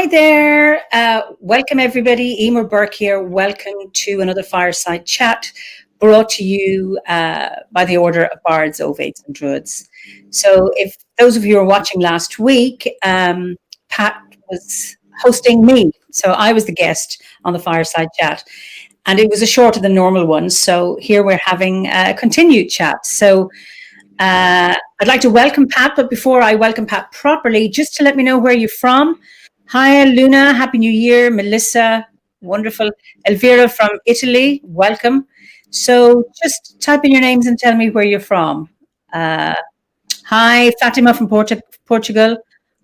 Hi there. Welcome everybody. Eimear Burke here. Welcome to another Fireside Chat brought to you by the Order of Bards, Ovates and Druids. So if those of you who were watching last week, Pat was hosting me. So I was the guest on the Fireside Chat. And it was a shorter than normal one. So here we're having a continued chat. So I'd like to welcome Pat, but before I welcome Pat properly, just to let me know where you're from. Hi, Luna. Happy New Year. Melissa. Wonderful. Elvira from Italy. Welcome. So just type in your names and tell me where you're from. Hi, Fatima from Portugal.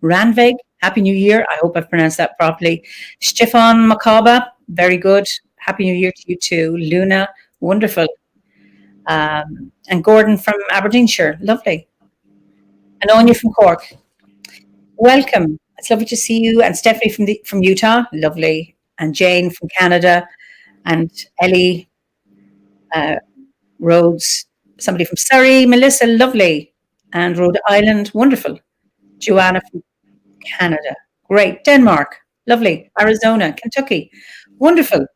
Ranvig. Happy New Year. I hope I've pronounced that properly. Stefan Makaba. Very good. Happy New Year to you too. Luna. Wonderful. And Gordon from Aberdeenshire. Lovely. And Anya from Cork. Welcome. It's lovely to see you. And Stephanie from Utah. Lovely. And Jane from Canada. And Ellie Rhodes. Somebody from Surrey. Melissa. Lovely. And Rhode Island. Wonderful. Joanna from Canada. Great. Denmark. Lovely. Arizona. Kentucky. Wonderful.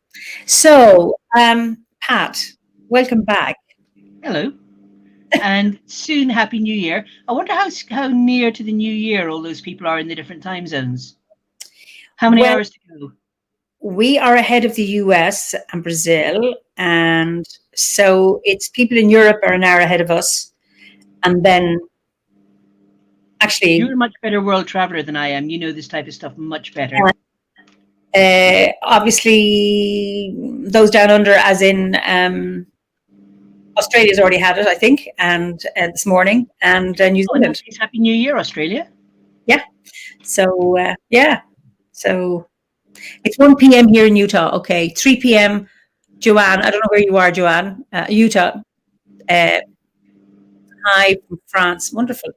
So, Pat, welcome back. Hello. And soon, Happy New Year. I wonder how near to the New Year all those people are in the different time zones. How many hours to go? We are ahead of the US and Brazil. And so it's people in Europe are an hour ahead of us. And then actually... You're a much better world traveler than I am. You know this type of stuff much better. Obviously, those down under, as in... Australia's already had it, I think, and this morning, and New Zealand. Happy New Year, Australia. Yeah. So, So it's 1 p.m. here in Utah. Okay. 3 p.m. Joanne, I don't know where you are, Joanne. Utah. Hi from France. Wonderful.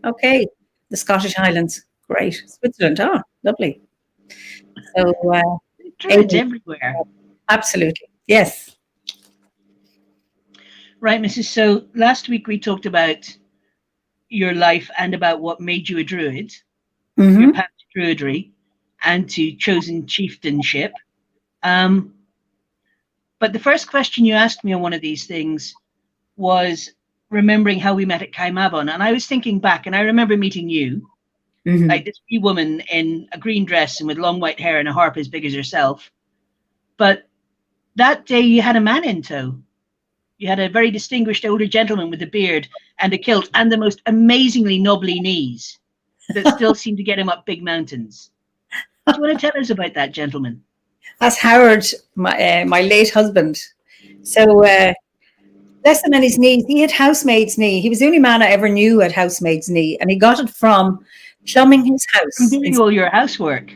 Okay. The Scottish Highlands. Great. Switzerland. Oh, lovely. So, it's everywhere. Absolutely. Yes. Right, Mrs. So last week we talked about your life and about what made you a druid, your path to druidry and to chosen chieftainship. But the first question you asked me on one of these things was remembering how we met at Kaimavon. And I was thinking back, and I remember meeting you, like this wee woman in a green dress and with long white hair and a harp as big as yourself. But that day you had a man in tow. You had a very distinguished older gentleman with a beard and a kilt and the most amazingly knobbly knees that still seem to get him up big mountains. Do you want to tell us about that gentleman? That's Howard, my late husband. So less than on his knees. He had housemaid's knee. He was the only man I ever knew had housemaid's knee, and he got it from plumbing his house. From doing all your housework?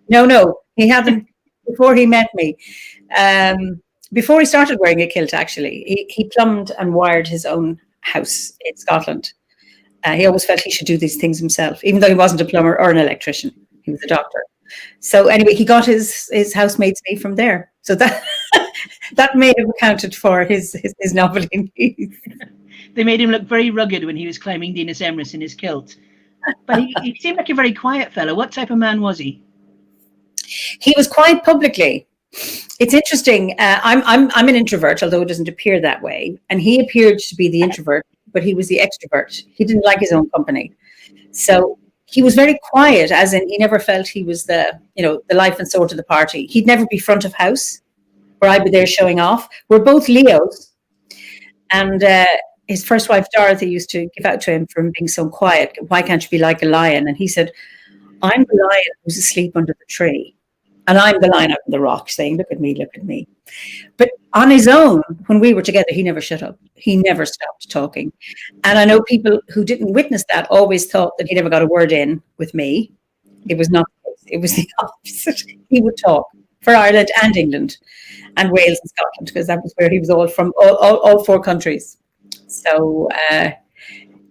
No, he hadn't before he met me. Before he started wearing a kilt, actually, he plumbed and wired his own house in Scotland. He always felt he should do these things himself, even though he wasn't a plumber or an electrician. He was a doctor. So anyway, he got his housemaid's knee from there. So that that may have accounted for his knobbly knees. They made him look very rugged when he was climbing Dinas Emrys in his kilt. But he seemed like a very quiet fellow. What type of man was he? He was quiet publicly. It's interesting. I'm an introvert, although it doesn't appear that way. And he appeared to be the introvert, but he was the extrovert. He didn't like his own company. So he was very quiet, as in he never felt he was the life and soul to the party. He'd never be front of house, where I'd be there showing off. We're both Leos. And his first wife, Dorothy, used to give out to him for him being so quiet. Why can't you be like a lion? And he said, I'm the lion who's asleep under the tree. And I'm the lion up on the rock saying, look at me, look at me. But on his own, when we were together, he never shut up. He never stopped talking. And I know people who didn't witness that always thought that he never got a word in with me. It was not the case. It was the opposite. He would talk for Ireland and England and Wales and Scotland, because that was where he was all from, all four countries. So,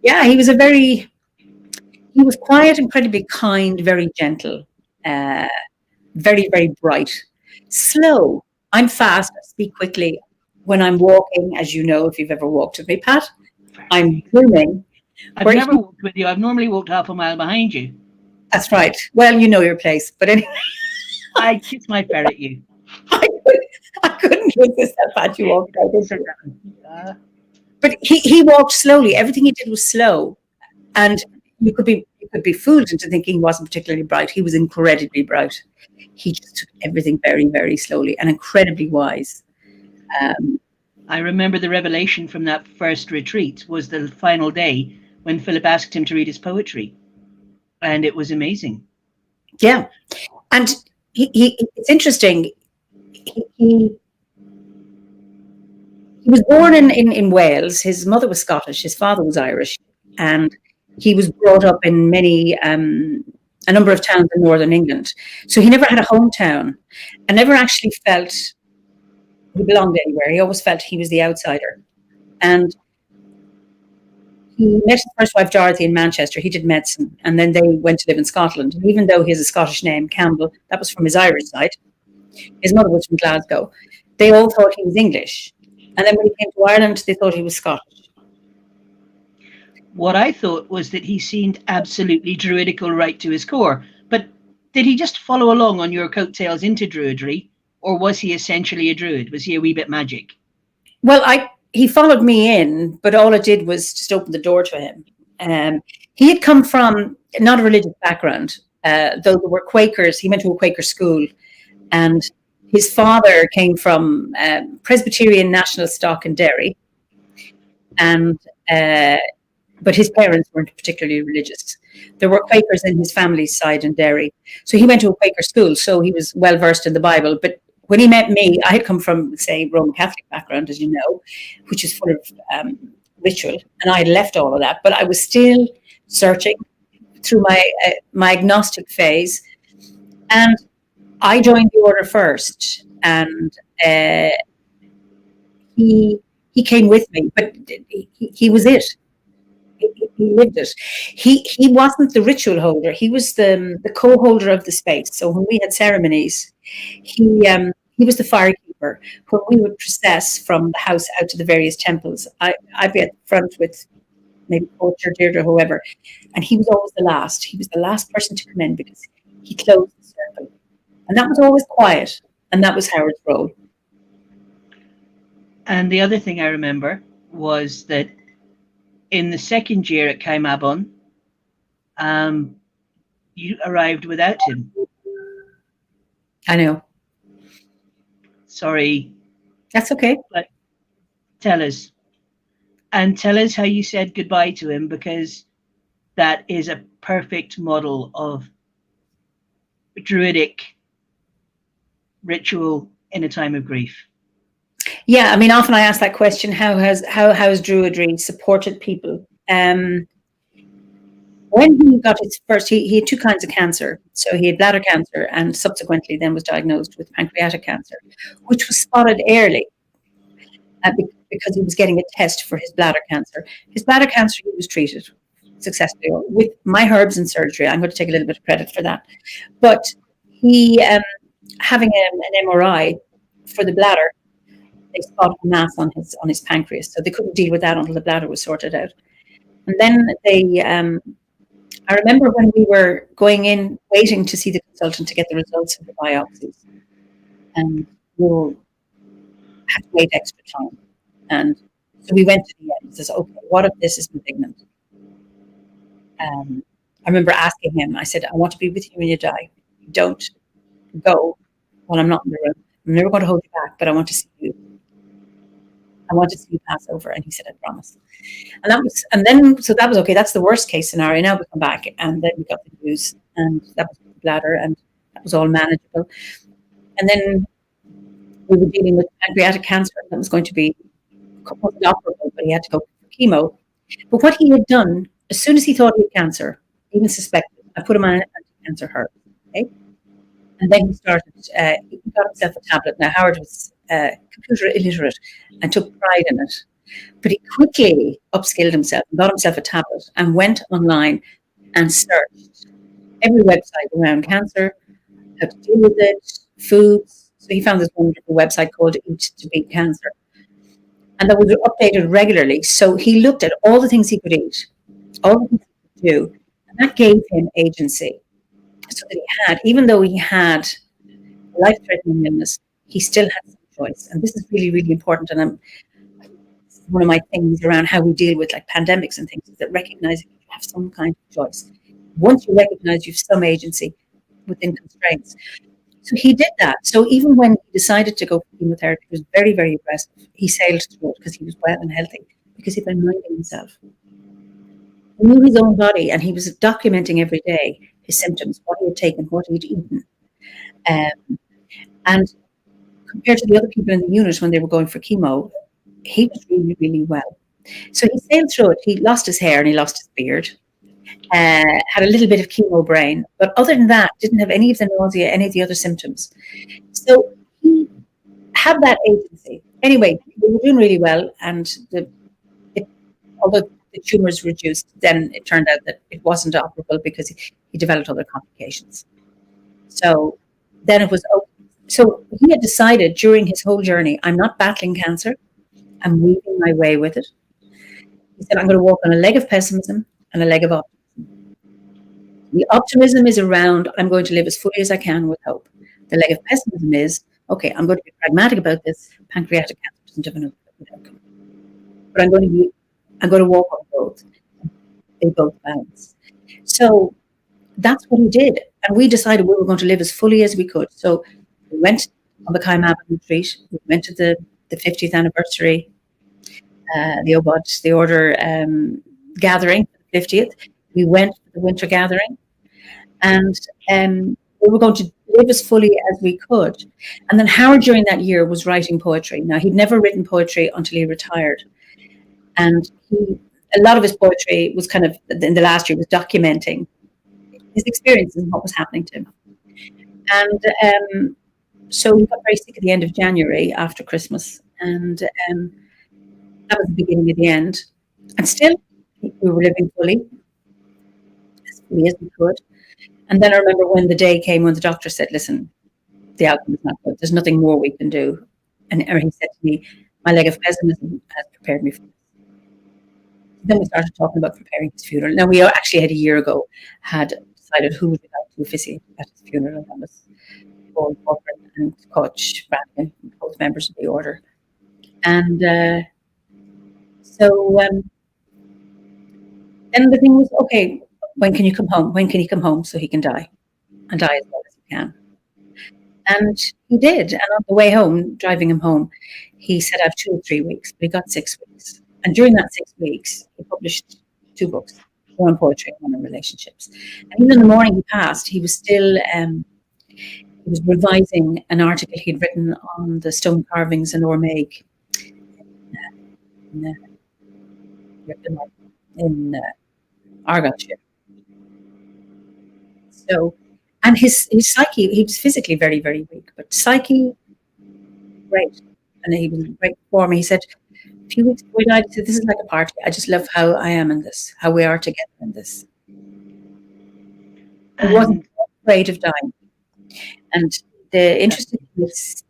he was quiet, incredibly kind, very gentle. Very, very bright, slow. I'm fast. I speak quickly. When I'm walking, as you know, if you've ever walked with me, Pat, I'm booming. I've never walked with you. I've normally walked half a mile behind you. That's right. Well, you know your place. But anyway, I kiss my fare at you. I couldn't resist that fact you walked out. Uh, But he walked slowly. Everything he did was slow. And you could be fooled into thinking he wasn't particularly bright. He was incredibly bright. He just took everything very, very slowly and incredibly wise. I remember the revelation from that first retreat was the final day when Philip asked him to read his poetry. And it was amazing. Yeah. And it's interesting. He was born in Wales. His mother was Scottish. His father was Irish. And he was brought up in a number of towns in northern England. So he never had a hometown and never actually felt he belonged anywhere. He always felt he was the outsider. And he met his first wife, Dorothy, in Manchester. He did medicine. And then they went to live in Scotland. And even though he has a Scottish name, Campbell, that was from his Irish side. His mother was from Glasgow. They all thought he was English. And then when he came to Ireland, they thought he was Scottish. What I thought was that he seemed absolutely druidical right to his core. But did he just follow along on your coattails into druidry? Or was he essentially a druid? Was he a wee bit magic? Well, he followed me in, but all it did was just open the door to him. He had come from not a religious background, though there were Quakers. He went to a Quaker school, and his father came from Presbyterian national stock in Derry, and but his parents weren't particularly religious. There were Quakers in his family's side in Derry, so he went to a Quaker school, so he was well versed in the Bible. But when he met me, I had come from, say, Roman Catholic background, as you know, which is full of ritual, and I had left all of that, but I was still searching through my agnostic phase, and I joined the order first, and he came with me, but he was it. He lived it. He wasn't the ritual holder. He was the co-holder of the space. So when we had ceremonies, he was the firekeeper. When we would process from the house out to the various temples, I'd be at the front with maybe Coach or Deirdre or whoever, and he was always the last. He was the last person to come in because he closed the circle, and that was always quiet. And that was Howard's role. And the other thing I remember was that in the second year at Caimabon, you arrived without him. I know. Sorry. That's okay. But tell us. And tell us how you said goodbye to him, because that is a perfect model of druidic ritual in a time of grief. Yeah, I mean, often I ask that question: how has druidry supported people? When he got his first, he had two kinds of cancer. So he had bladder cancer, and subsequently then was diagnosed with pancreatic cancer, which was spotted early because he was getting a test for his bladder cancer. His bladder cancer, he was treated successfully with my herbs and surgery. I'm going to take a little bit of credit for that, but he having an MRI for the bladder, they spotted a mass on his pancreas, so they couldn't deal with that until the bladder was sorted out. And then they, I remember when we were going in, waiting to see the consultant to get the results of the biopsies, and we'll have to wait extra time. And so we went to the end and says, okay, what if this is malignant? I remember asking him, I said, I want to be with you when you die. Don't go when I'm not in the room. I'm never going to hold you back, but I want to see you. I want to see you pass over. And he said, I promise. And that was okay. That's the worst case scenario. Now we come back, and then we got the news, and that was the bladder, and that was all manageable. And then we were dealing with pancreatic cancer. That was going to be operable, but he had to go for chemo. But what he had done, as soon as he thought he had cancer, even suspected, I put him on an anti-cancer herb. Okay? And then he started, he got himself a tablet. Now, Howard was computer illiterate and took pride in it. But he quickly upskilled himself and got himself a tablet and went online and searched every website around cancer, how to deal with it, foods. So he found this wonderful website called Eat to Beat Cancer. And that was updated regularly. So he looked at all the things he could eat, all the things he could do, and that gave him agency. So that he had, even though he had life-threatening illness, he still had some choice. And this is really, really important. And one of my things around how we deal with like pandemics and things is that recognizing you have some kind of choice. Once you recognize you have some agency within constraints. So he did that. So even when he decided to go for chemotherapy, it was very, very aggressive. He sailed through it because he was well and healthy, because he'd been minding himself. He knew his own body, and he was documenting every day his symptoms, what he had taken, what he'd eaten. And compared to the other people in the unit when they were going for chemo, he was really, really well. So he sailed through it. He lost his hair and he lost his beard. Had a little bit of chemo brain, but other than that, didn't have any of the nausea, any of the other symptoms. So he had that agency. Anyway, we were doing really well, and although the tumors reduced, then it turned out that it wasn't operable because he developed other complications. So then it was okay. So he had decided during his whole journey, I'm not battling cancer, I'm weaving my way with it. He said, I'm going to walk on a leg of pessimism and a leg of optimism. The optimism is around, I'm going to live as fully as I can with hope. The leg of pessimism is, okay, I'm going to be pragmatic about this. Pancreatic cancer doesn't have an outcome. But I'm going to walk on both. They both balance. So that's what he did. And we decided we were going to live as fully as we could. So we went on the Kaimab retreat. We went to the 50th anniversary, the OBOD, the order gathering, the 50th. We went to the winter gathering, and we were going to live as fully as we could. And then Howard during that year was writing poetry. Now, he'd never written poetry until he retired. And a lot of his poetry was kind of, in the last year, was documenting his experiences and what was happening to him. And so he got very sick at the end of January after Christmas. And that was the beginning of the end. And still, we were living fully as we could. And then I remember when the day came when the doctor said, listen, the outcome is not good. There's nothing more we can do. And he said to me, my leg of pessimism has prepared me for this. Then we started talking about preparing his funeral. Now, we actually had a year ago had decided who would like to officiate at his funeral. That was Paul Corcoran and Coach Bradley, both members of the order. And so then the thing was, okay, when can you come home? When can he come home so he can die? And die as well as he can. And he did. And on the way home, driving him home, he said, I have 2 or 3 weeks, but he got 6 weeks. And during that 6 weeks, he published 2 books, one on poetry and one on relationships. And even in the morning he passed, he was still he was revising an article he'd written on the stone carvings in Ormeig in Argyllshire. So, and his psyche, he was physically very, very weak, but psyche, great. And he was great for me. He said, a few weeks before he died, he said, this is like a party. I just love how I am in this, how we are together in this. He wasn't afraid of dying. And the interesting thing is,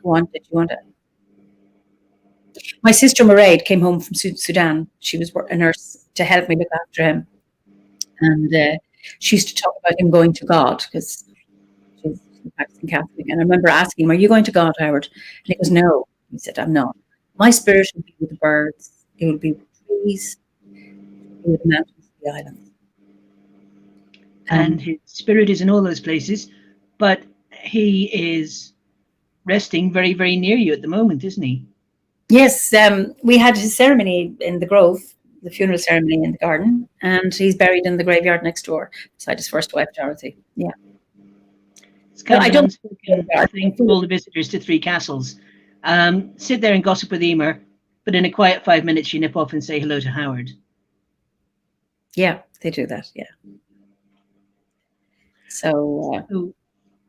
go on, did you want to? My sister Mairead came home from Sudan. She was a nurse to help me look after him. And she used to talk about him going to God because she's a practicing Catholic. And I remember asking him, are you going to God, Howard? And he goes, no. He said, I'm not. My spirit will be with the birds. It will be with the trees. It will be with the mountains, the islands. And his spirit is in all those places, but he is resting very, very near you at the moment, isn't he? Yes, we had his ceremony in the Grove, the funeral ceremony in the garden, and he's buried in the graveyard next door beside his first wife, Dorothy. Yeah. It's kind of unspoken thing for all the visitors to Three Castles. Sit there and gossip with Eimear, but in a quiet 5 minutes, you nip off and say hello to Howard. Yeah, they do that, yeah. So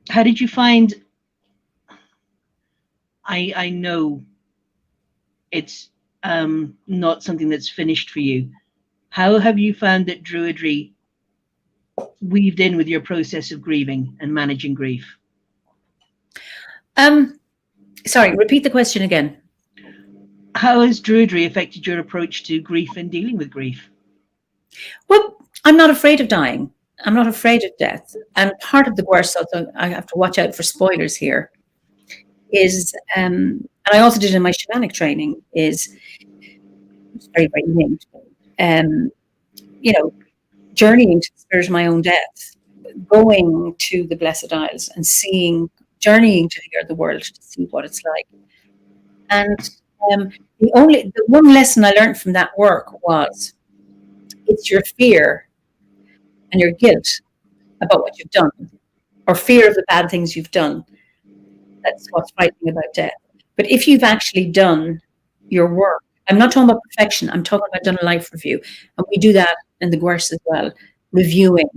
how did you find, I know it's not something that's finished for you. How have you found that druidry weaved in with your process of grieving and managing grief? Sorry, repeat the question again. How has druidry affected your approach to grief and dealing with grief? Well, I'm not afraid of dying. I'm not afraid of death. And part of the course, also, I have to watch out for spoilers here, is, and I also did it in my shamanic training, is it's very, very linked. You know, journeying to the spirit of my own death, going to the Blessed Isles and journeying to the other world to see what it's like. And the one lesson I learned from that work was it's your fear and your guilt about what you've done, or fear of the bad things you've done. That's what's frightening about death. But if you've actually done your work, I'm not talking about perfection, I'm talking about done a life review. And we do that in the course as well, reviewing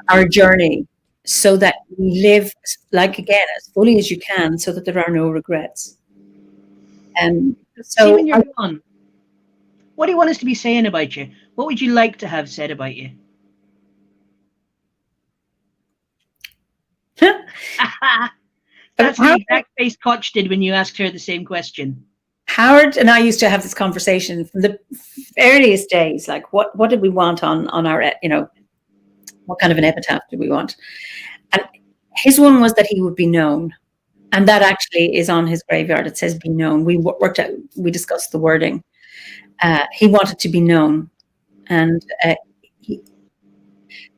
our journey so that we live, like, again, as fully as you can, so that there are no regrets. So when you're gone, what do you want us to be saying about you? What would you like to have said about you? That's the exact face Koch did when you asked her the same question. Howard and I used to have this conversation from the earliest days, like what did we want on our, what kind of an epitaph did we want? And his one was that he would be known. And that actually is on his graveyard. It says be known. We discussed the wording. He wanted to be known. And I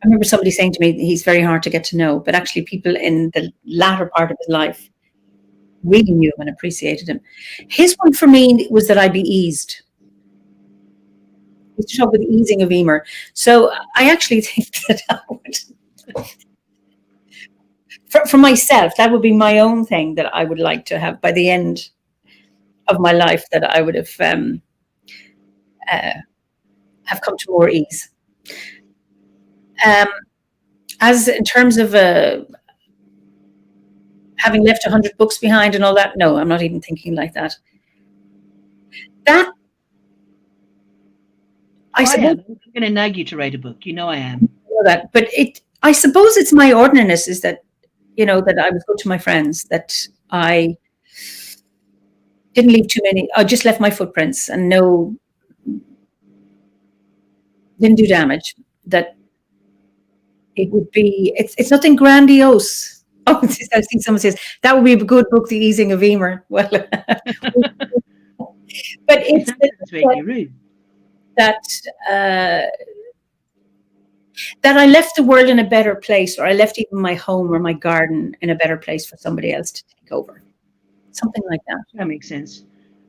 remember somebody saying to me, he's very hard to get to know, but actually people in the latter part of his life really knew him and appreciated him. His one for me was that I'd be eased. We used to talk about the easing of Eimear. So I actually think that I would, for myself, that would be my own thing that I would like to have by the end of my life, that I would have come to more ease. As in terms of having left 100 books behind and all that, no, I'm not even thinking like that. That I suppose I'm going to nag you to write a book. You know I am. I know that, but I suppose it's my ordinariness is that, that I would go to my friends, that I didn't leave too many. I just left my footprints and didn't do damage. That it would be, it's nothing grandiose. Oh, I see someone says that would be a good book, The Easing of Eimear. Well, but it's that I left the world in a better place, or I left even my home or my garden in a better place for somebody else to take over. Something like that. That makes sense.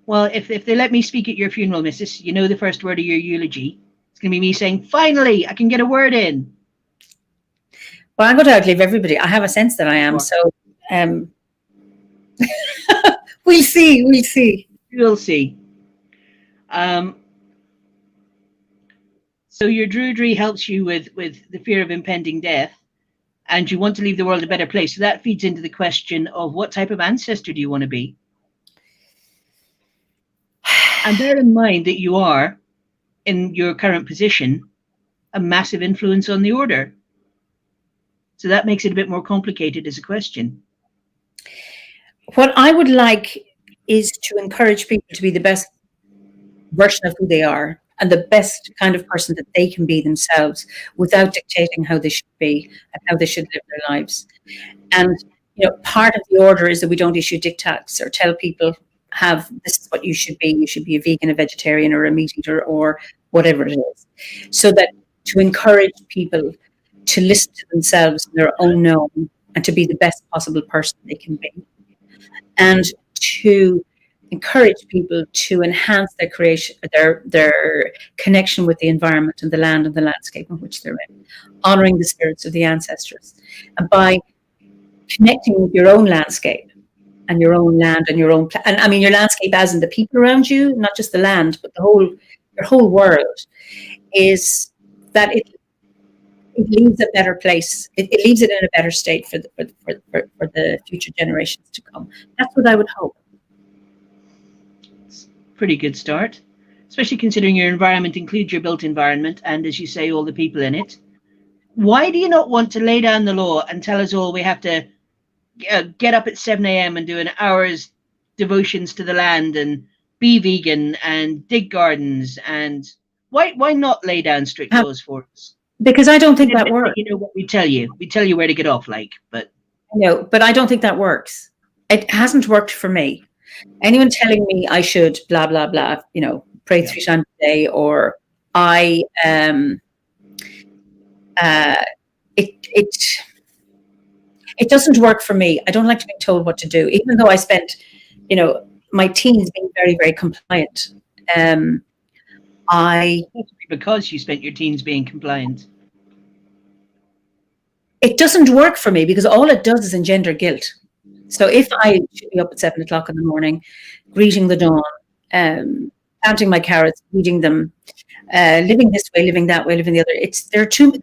Well, if they let me speak at your funeral, Mrs., the first word of your eulogy, it's going to be me saying, finally, I can get a word in. Well, I'm going to outlive everybody. I have a sense that I am. So we'll see. We'll see. We'll see. So your druidry helps you with the fear of impending death, and you want to leave the world a better place. So that feeds into the question of what type of ancestor do you want to be? And bear in mind that you are, in your current position, a massive influence on the order. So that makes it a bit more complicated as a question. What I would like is to encourage people to be the best version of who they are and the best kind of person that they can be themselves, without dictating how they should be and how they should live their lives. And part of the order is that we don't issue diktats or tell people this is what you should be. You should be a vegan, a vegetarian, or a meat eater, or whatever it is. So that to encourage people to listen to themselves, their own knowing, and to be the best possible person they can be. And to encourage people to enhance their creation, their connection with the environment and the land and the landscape in which they're in, honoring the spirits of the ancestors. And by connecting with your own landscape and your own land and your own, and I mean your landscape as in the people around you, not just the land, but your whole world, is that it leaves a better place. It leaves it in a better state for the future generations to come. That's what I would hope. Pretty good start, especially considering your environment includes your built environment and, as you say, all the people in it. Why do you not want to lay down the law and tell us all we have to get up at 7 a.m. and do an hour's devotions to the land and be vegan and dig gardens and Why not lay down strict laws for us? Because I don't think that works. You know what we tell you? We tell you where to get off, but but I don't think that works. It hasn't worked for me. Anyone telling me I should blah blah blah, pray 3 times a day, or it doesn't work for me. I don't like to be told what to do, even though I spent, my teens being very, very compliant. Because you spent your teens being compliant. It doesn't work for me because all it does is engender guilt. So if I should be up at 7 o'clock in the morning, greeting the dawn, counting my carrots, eating them, living this way, living that way, living the other.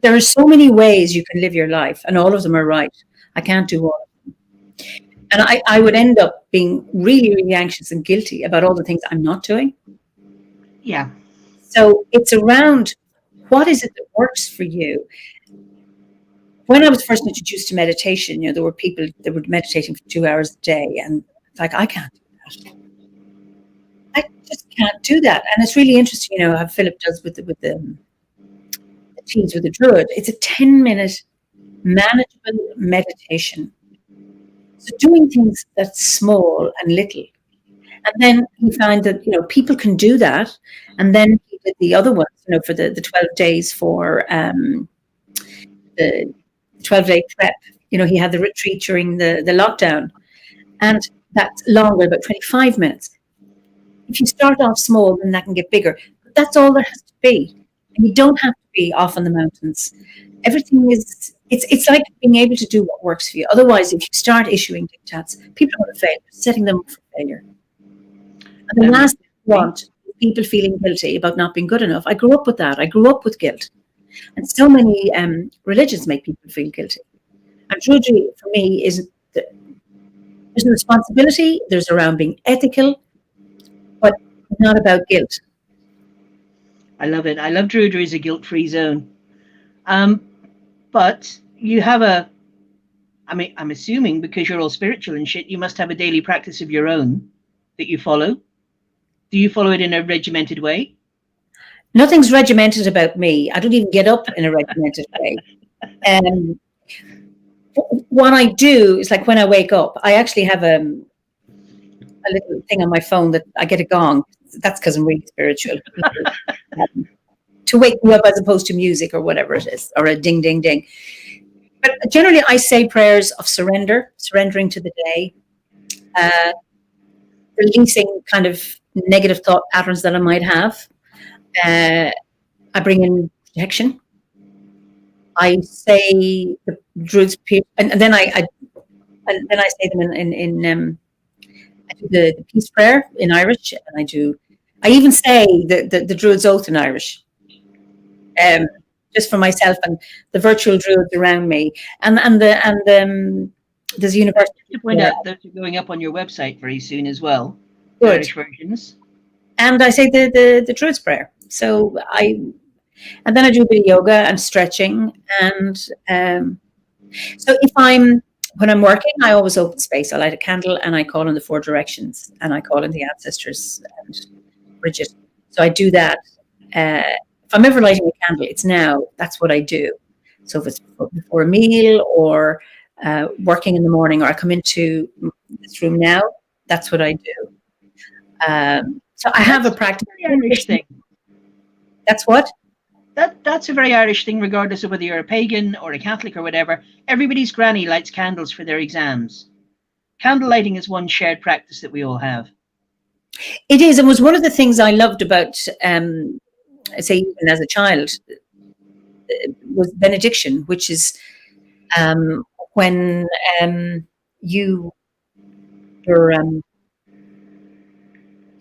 There are so many ways you can live your life, and all of them are right. I can't do all of them. And I would end up being really, really anxious and guilty about all the things I'm not doing. Yeah. So it's around, what is it that works for you? When I was first introduced to meditation, there were people that were meditating for 2 hours a day, and like, I can't do that. I just can't do that. And it's really interesting, how Philip does with the teens with the druid. It's a 10-minute manageable meditation. So doing things that's small and little. And then he found that, people can do that. And then he did the other ones, for the 12 days for the 12-day prep. He had the retreat during the lockdown. And that's longer, about 25 minutes. If you start off small, then that can get bigger. But that's all there has to be. And you don't have to be off on the mountains. Everything is, it's like being able to do what works for you. Otherwise, if you start issuing diktats, people are going to fail. You're setting them up for failure. And the last thing I want is people feeling guilty about not being good enough. I grew up with that. I grew up with guilt. And so many religions make people feel guilty. And druidry, for me, is there's a responsibility. There's around being ethical, but not about guilt. I love it. I love druidry as a guilt-free zone. But you have I'm assuming because you're all spiritual and shit, you must have a daily practice of your own that you follow. Do you follow it in a regimented way? Nothing's regimented about me. I don't even get up in a regimented way. What I do is, like, when I wake up, I actually have a little thing on my phone that I get a gong. That's because I'm really spiritual. To wake me up, as opposed to music or whatever it is, or a ding, ding, ding. But generally, I say prayers of surrendering to the day, releasing kind of negative thought patterns that I might have. I bring in protection. I say the druids, and then I say them in I do the peace prayer in Irish, and I even say the druid's oath in Irish, just for myself and the virtual druids around me, and there's a university. To point out that they're going up on your website very soon as well. Good. Irish versions. And I say the druid's prayer. So and then I do a bit of yoga and stretching, and so when I'm working, I always open space. I light a candle and I call in the 4 directions, and I call in the ancestors and Bridget. So I do that. If I'm ever lighting a candle, it's now. That's what I do. So if it's before a meal or working in the morning, or I come into this room now, that's what I do. So I have a practice. Irish thing. That's what? That's a very Irish thing, regardless of whether you're a pagan or a Catholic or whatever. Everybody's granny lights candles for their exams. Candle lighting is one shared practice that we all have. It is, and was one of the things I loved about, say, even as a child, was benediction, which is when you're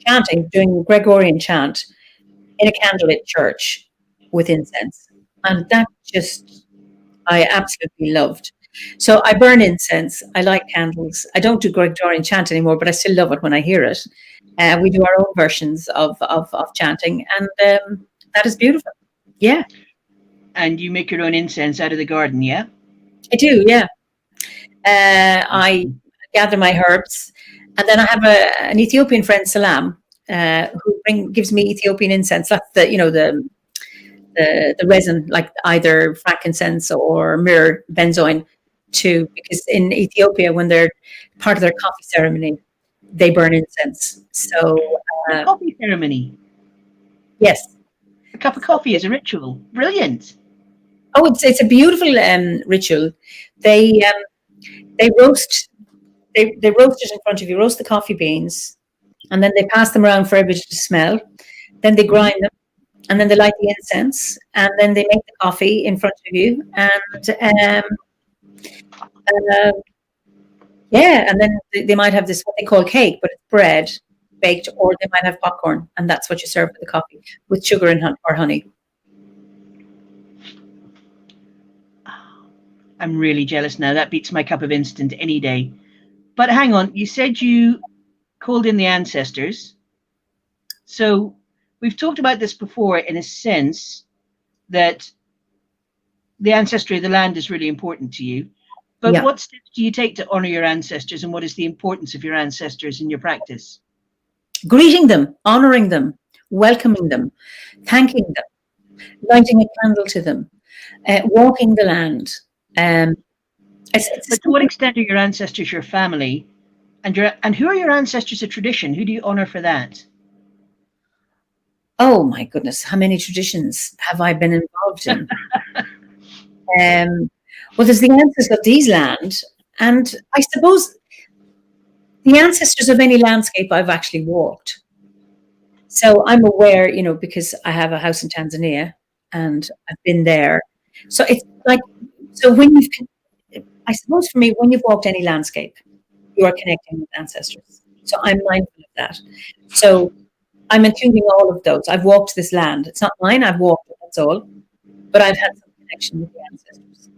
chanting, doing Gregorian chant in a candlelit church with incense, and that I absolutely loved. So I burn incense. I light candles. I don't do Gregorian chant anymore, but I still love it when I hear it. We do our own versions of chanting, and that is beautiful. Yeah. And you make your own incense out of the garden, yeah? I do, yeah. I gather my herbs, and then I have an Ethiopian friend, Salam, who gives me Ethiopian incense. That's the resin, like either frankincense or myrrh benzoin, because in Ethiopia, when they're part of their coffee ceremony, they burn incense. So coffee ceremony. Yes, A cup of coffee is a ritual. Brilliant. Oh, it's a beautiful ritual. They roast it in front of you. Roast the coffee beans, and then they pass them around for everybody to smell. Then they grind them, and then they light the incense, and then they make the coffee in front of you. And and then they might have this what they call cake, but it's bread baked, or they might have popcorn, and that's what you serve with the coffee with sugar and or honey. I'm really jealous now. That beats my cup of instant any day. But hang on, you said you called in the ancestors. So we've talked about this before in a sense that the ancestry of the land is really important to you. But what steps do you take to honor your ancestors, and what is the importance of your ancestors in your practice? Greeting them, honoring them, welcoming them, thanking them, lighting a candle to them, walking the land. But to what extent are your ancestors your family, and who are your ancestors of tradition? Who do you honor for that? Oh my goodness, how many traditions have I been involved in? Well, there's the ancestors of these land, and I suppose the ancestors of any landscape I've actually walked. So I'm aware, because I have a house in Tanzania and I've been there. So it's like, I suppose for me, when you've walked any landscape, you are connecting with ancestors. So I'm mindful of that. So I'm including all of those. I've walked this land. It's not mine. I've walked it. That's all. But I've had some connection with the ancestors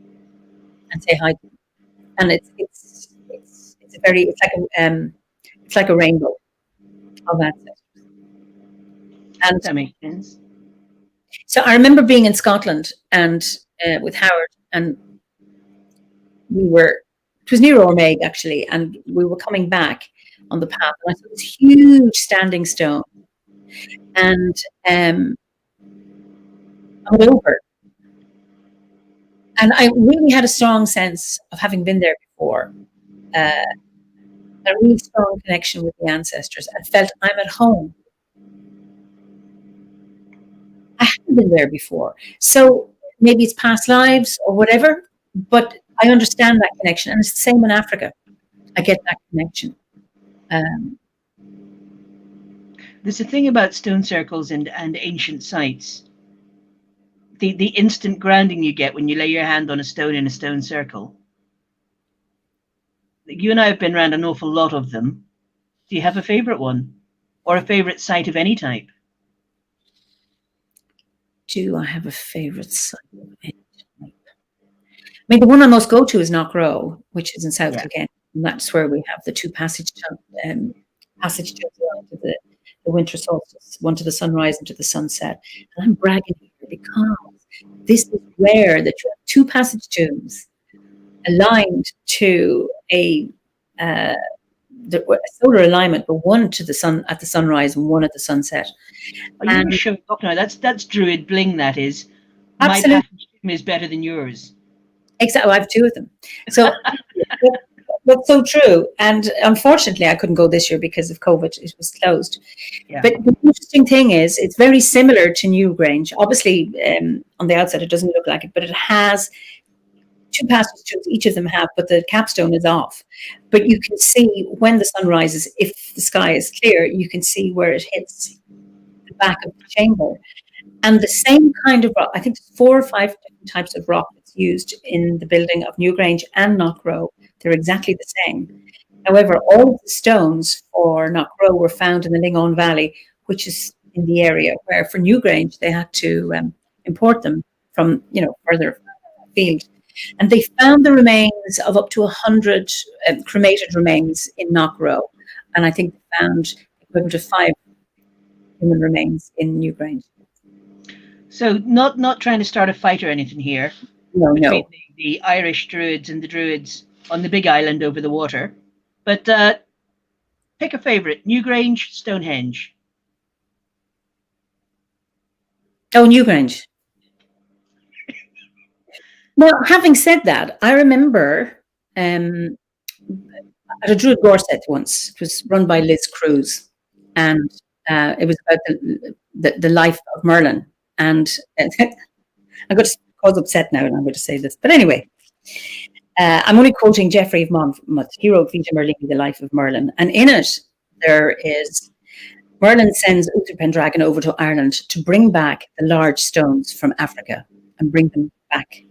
and say hi to them. And it's like a rainbow of ancestors. And that makes sense. So I remember being in Scotland and with Howard, and it was near Ormeig actually, and we were coming back on the path, and I saw this huge standing stone, and I went over, and I really had a strong sense of having been there before, a really strong connection with the ancestors, and felt I'm at home. I haven't been there before, so maybe it's past lives or whatever, but I understand that connection, and it's the same in Africa. I get that connection. There's a thing about stone circles and ancient sites. The instant grounding you get when you lay your hand on a stone in a stone circle. You and I have been around an awful lot of them. Do you have a favorite one, or a favorite site of any type? Do I have a favorite site of any type? I mean, the one I most go to is Knockrow, which is in South Kilkenny, and that's where we have the two passage tunes to the winter solstice, one to the sunrise and to the sunset. And I'm bragging here because this is rare that you have two passage tunes aligned to a solar alignment, but one to the sun at the sunrise and one at the sunset. And you're showing up now. That's druid bling. That is. Absolutely. My passage tune is better than yours. Exactly. I have two of them. So that's so true. And unfortunately, I couldn't go this year because of COVID. It was closed. Yeah. But the interesting thing is, it's very similar to Newgrange. Obviously, on the outside, it doesn't look like it, but it has two passage tunes, each of them have, but the capstone is off. But you can see when the sun rises, if the sky is clear, you can see where it hits the back of the chamber. And the same kind of rock, I think there's 4 or 5 different types of rock that's used in the building of Newgrange and Knockrow. They're exactly the same. However, all of the stones for Knockrow were found in the Lingon Valley, which is in the area where for Newgrange they had to import them from further afield. And they found the remains of up to 100 cremated remains in Knockrow, and I think they found equivalent to 5 human remains in Newgrange. So not trying to start a fight or anything here. No. The Irish Druids and the Druids on the big island over the water. But pick a favourite. Newgrange, Stonehenge. Oh, Newgrange. Now, having said that, I remember at a Druid Gorset once. It was run by Liz Cruz, and it was about the life of Merlin. And I'm going to cause upset now, and I'm going to say this, but anyway, I'm only quoting Geoffrey of Monmouth. He wrote Vita Merlini, the life of Merlin, and in it there is Merlin sends Uther Pendragon over to Ireland to bring back the large stones from Africa and bring them back.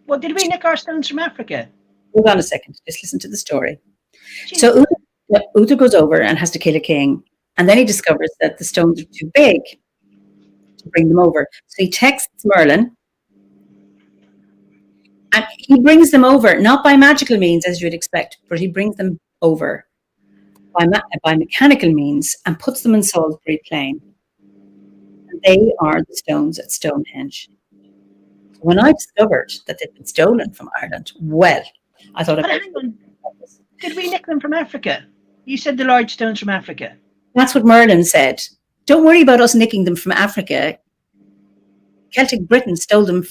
Well, did we nick our stones from Africa? Hold on a second. Just listen to the story. Jeez. So Uther goes over and has to kill a king. And then he discovers that the stones are too big to bring them over. So he texts Merlin. And he brings them over, not by magical means, as you would expect, but he brings them over by mechanical means and puts them in Salisbury Plain. And they are the stones at Stonehenge. When I discovered that they'd been stolen from Ireland, well, I thought... But hang on. Did we nick them from Africa? You said the large stones from Africa. That's what Merlin said. Don't worry about us nicking them from Africa. Celtic Britain stole them.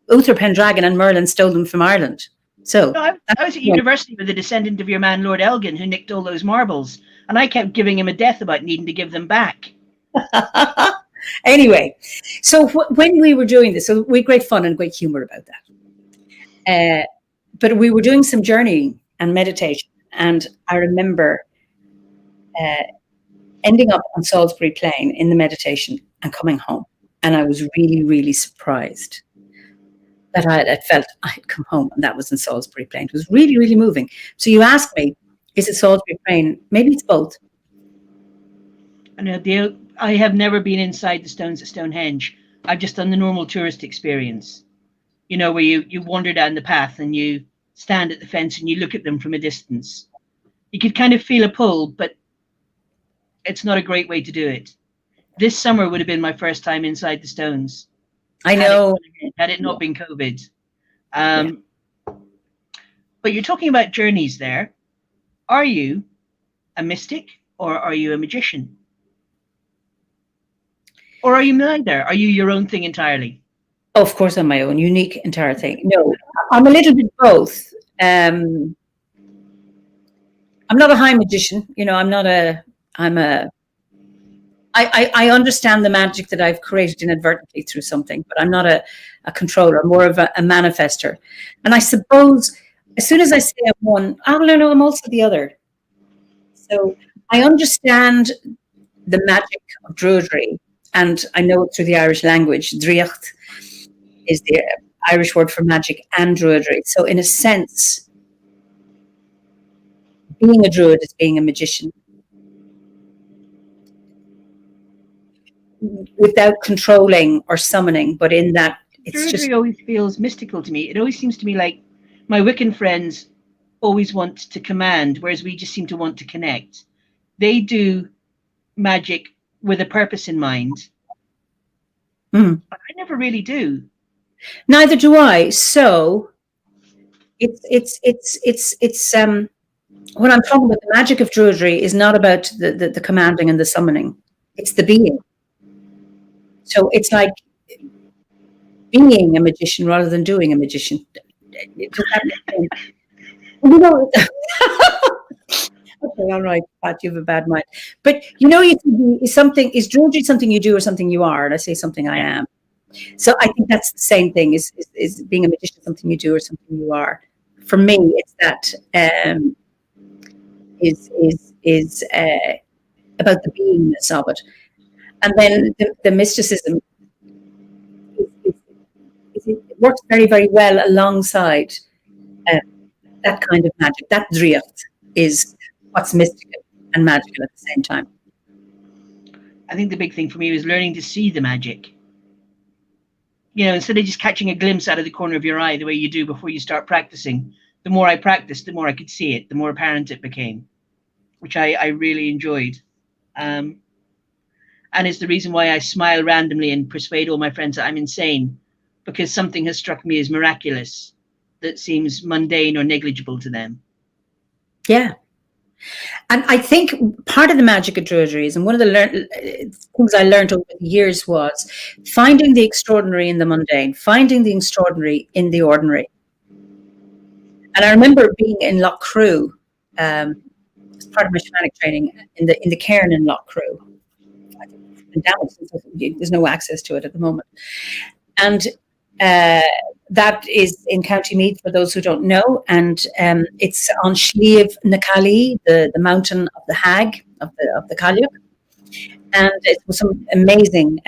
Uther Pendragon and Merlin stole them from Ireland. So no, I was at university with a descendant of your man, Lord Elgin, who nicked all those marbles. And I kept giving him a death about needing to give them back. Anyway, so when we were doing this, so we had great fun and great humor about that. But we were doing some journeying and meditation. And I remember ending up on Salisbury Plain in the meditation and coming home. And I was really, really surprised that I felt I had come home, and that was in Salisbury Plain. It was really, really moving. So you ask me, is it Salisbury Plain? Maybe it's both. I know I have never been inside the stones at Stonehenge. I've just done the normal tourist experience, you know, where you wander down the path and you stand at the fence and you look at them from a distance. You could kind of feel a pull, but it's not a great way to do it. This summer would have been my first time inside the stones. I know. Had it not been COVID. But you're talking about journeys there. Are you a mystic or are you a magician? Or are you neither? Are you your own thing entirely? Oh, of course, I'm my own unique entire thing. No, I'm a little bit both. I'm not a high magician. You know, I understand the magic that I've created inadvertently through something, but I'm not a controller, more of a manifester. And I suppose as soon as I say I'm one, no, I'm also the other. So I understand the magic of druidry, and I know it through the Irish language. Druicht is the Irish word for magic and druidry. So in a sense, being a druid is being a magician. Without controlling or summoning, but in that it's druidry just always feels mystical to me. It always seems to me like my Wiccan friends always want to command, whereas we just seem to want to connect. They do magic with a purpose in mind. But I never really do. Neither do I. So it's when I'm talking about the magic of druidry is not about the commanding and the summoning. It's the being. So it's like being a magician rather than doing a magician. Does that make sense? You know, okay, all right, Pat, you have a bad mind. But you know, is druidry something you do or something you are? And I say something I am. So I think that's the same thing. Is being a magician something you do or something you are? For me, it's that is about the beingness of it. And then the mysticism it works very, very well alongside that kind of magic. That druicht is what's mystical and magical at the same time. I think the big thing for me was learning to see the magic. You know, instead of just catching a glimpse out of the corner of your eye the way you do before you start practicing, the more I practiced, the more I could see it, the more apparent it became, which I really enjoyed. And it's the reason why I smile randomly and persuade all my friends that I'm insane, because something has struck me as miraculous that seems mundane or negligible to them. Yeah. And I think part of the magic of druidry is, and one of the things I learned over the years was finding the extraordinary in the mundane, finding the extraordinary in the ordinary. And I remember being in Lough Crew, as part of my shamanic training, in the cairn in Lough Crew. I think it's been damaged, so there's no access to it at the moment. And that is in County Meath, for those who don't know, and it's on Sliabh na Cali, the mountain of the hag of the Cailleach, and it was some amazing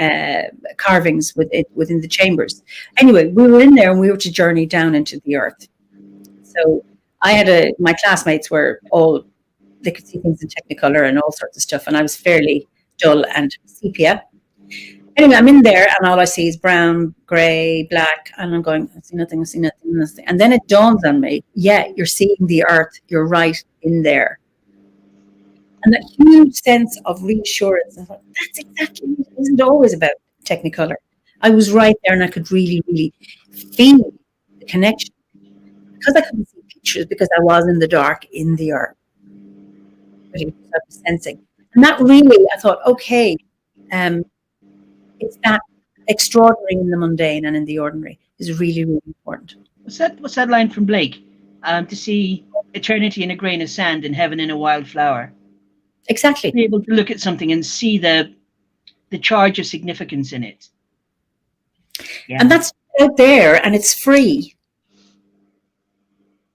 carvings within the chambers. Anyway, we were in there and we were to journey down into the earth. So I had my classmates were all, they could see things in Technicolor and all sorts of stuff, and I was fairly dull and sepia. Anyway, I'm in there and all I see is brown, grey, black, and I'm going, I see nothing, I see nothing, nothing. And then it dawns on me, yeah, you're seeing the earth, you're right in there. And that huge sense of reassurance, I thought, that's exactly it. It isn't always about Technicolor. I was right there and I could really, really feel the connection. Because I couldn't see pictures, because I was in the dark in the earth. But it was sensing. And that really, I thought, okay, it's that extraordinary in the mundane and in the ordinary is really, really important. What's that line from Blake? To see eternity in a grain of sand and heaven in a wild flower. Exactly. Be able to look at something and see the charge of significance in it. Yeah. And that's out there and it's free.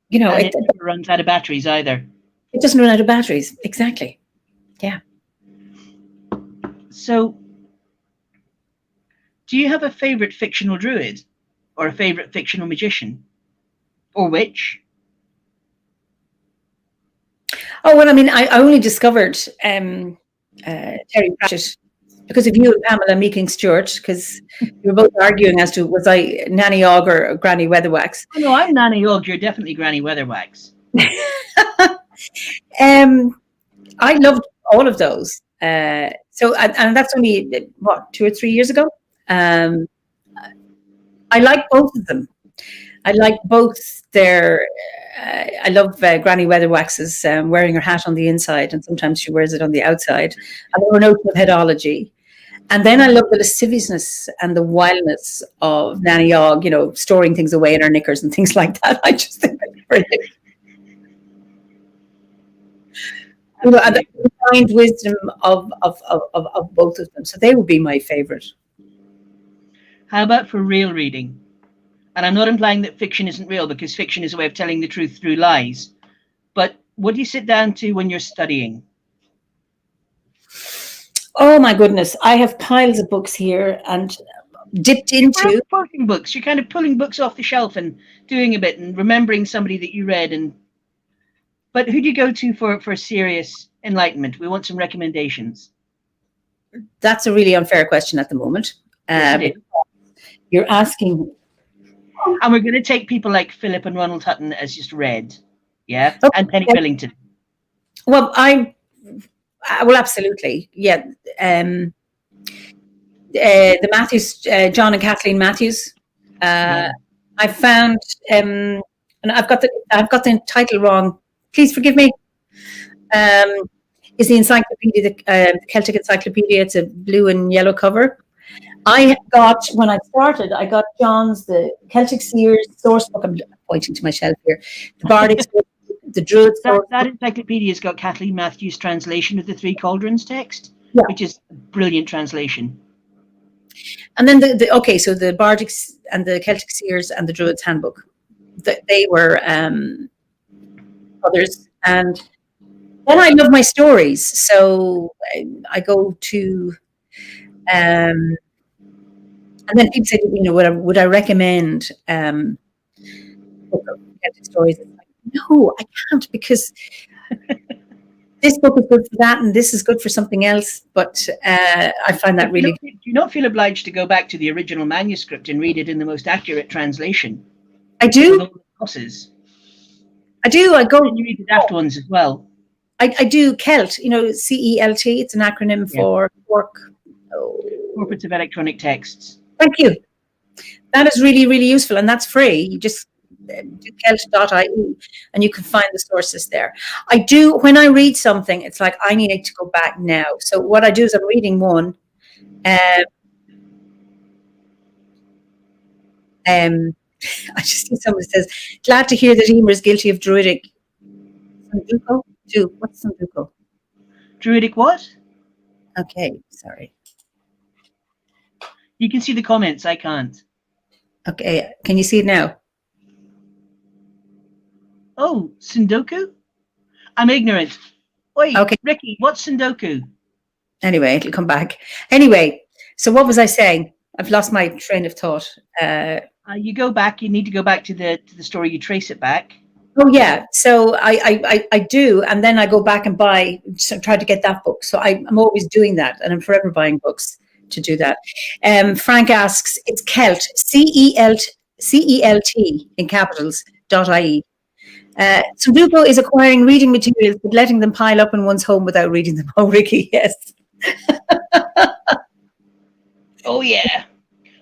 You know, and it never runs out of batteries either. It doesn't run out of batteries. Exactly. Yeah. So, do you have a favorite fictional druid or a favorite fictional magician or witch? Oh, well, I mean, I only discovered Terry Pratchett because of you and Pamela Meeking-Stewart, because you were both arguing as to was I Nanny Og or Granny Weatherwax. Oh, no, I'm Nanny Og. You're definitely Granny Weatherwax. I loved all of those. So, and that's only, what, 2 or 3 years ago? I like both of them. I like both their, I love Granny Weatherwax's wearing her hat on the inside, and sometimes she wears it on the outside. And there were notes of headology. And then I love the lasciviousness and the wildness of Nanny Og, you know, storing things away in her knickers and things like that. I just think that's brilliant. You know, and the refined wisdom of both of them. So they would be my favorite. How about for real reading? And I'm not implying that fiction isn't real, because fiction is a way of telling the truth through lies. But what do you sit down to when you're studying? Oh my goodness, I have piles of books here and dipped into Pulling books. You're kind of pulling books off the shelf and doing a bit and remembering somebody that you read. But who do you go to for serious enlightenment? We want some recommendations. That's a really unfair question at the moment. Yes, you're asking. And we're going to take people like Philip and Ronald Hutton as just read. Yeah. Okay. And Penny Billington. Well, absolutely. Yeah. The Matthews, John and Kathleen Matthews. I found, and I've got the title wrong. Please forgive me. Is the encyclopedia, the Celtic Encyclopedia? It's a blue and yellow cover. When I started, I got John's, the Celtic Seers source book. I'm pointing to my shelf here. The Bardic, the Druid source. That encyclopedia's got Kathleen Matthews' translation of the Three Cauldrons text, which is a brilliant translation. And then so the Bardic and the Celtic Seers and the Druid's Handbook. They were others. And then I love my stories. So I go to... and then people say, you know, would I recommend book of Celtic stories? It's like, no, I can't, because this book is good for that and this is good for something else. But I find that really... Do you not feel obliged to go back to the original manuscript and read it in the most accurate translation? I do. I do. I go... And you read the daft ones as well. I do. Celt, you know, CELT. It's an acronym for Corporates of Electronic Texts. Thank you. That is really, really useful, and that's free. You just celt.ie, and you can find the sources there. I do, when I read something, it's like I need to go back now. So what I do is I'm reading one. I just see somebody says, glad to hear that Eimear is guilty of druidic. Sanduko? What's Sanduko? Druidic what? Okay, sorry. You can see the comments. I can't. Okay, can you see it now? Oh, Sundoku? I'm ignorant. Wait, Okay. Ricky, what's Sundoku? Anyway, it'll come back. Anyway, so what was I saying? I've lost my train of thought. You go back. You need to go back to the story. You trace it back. Oh yeah, so I do, and then I go back and try to get that book. So I'm always doing that, and I'm forever buying books to do that. Frank asks, it's Celt, CELT in capitals, .ie. Sudoku is acquiring reading materials, but letting them pile up in one's home without reading them. Oh, Ricky, yes. Oh yeah.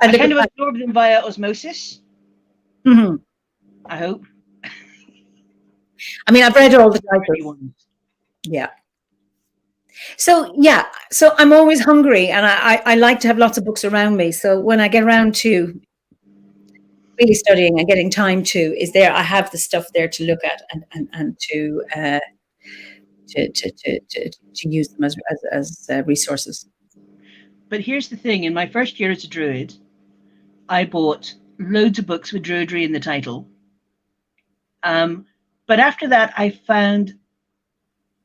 I kind of absorb them via osmosis. Mm-hmm. I hope. I mean, I've read all the titles. Yeah. So I'm always hungry, and I like to have lots of books around me. So when I get around to really studying and getting time I have the stuff there to look at and to use them as resources. But here's the thing: in my first year as a druid, I bought loads of books with druidry in the title. But after that, I found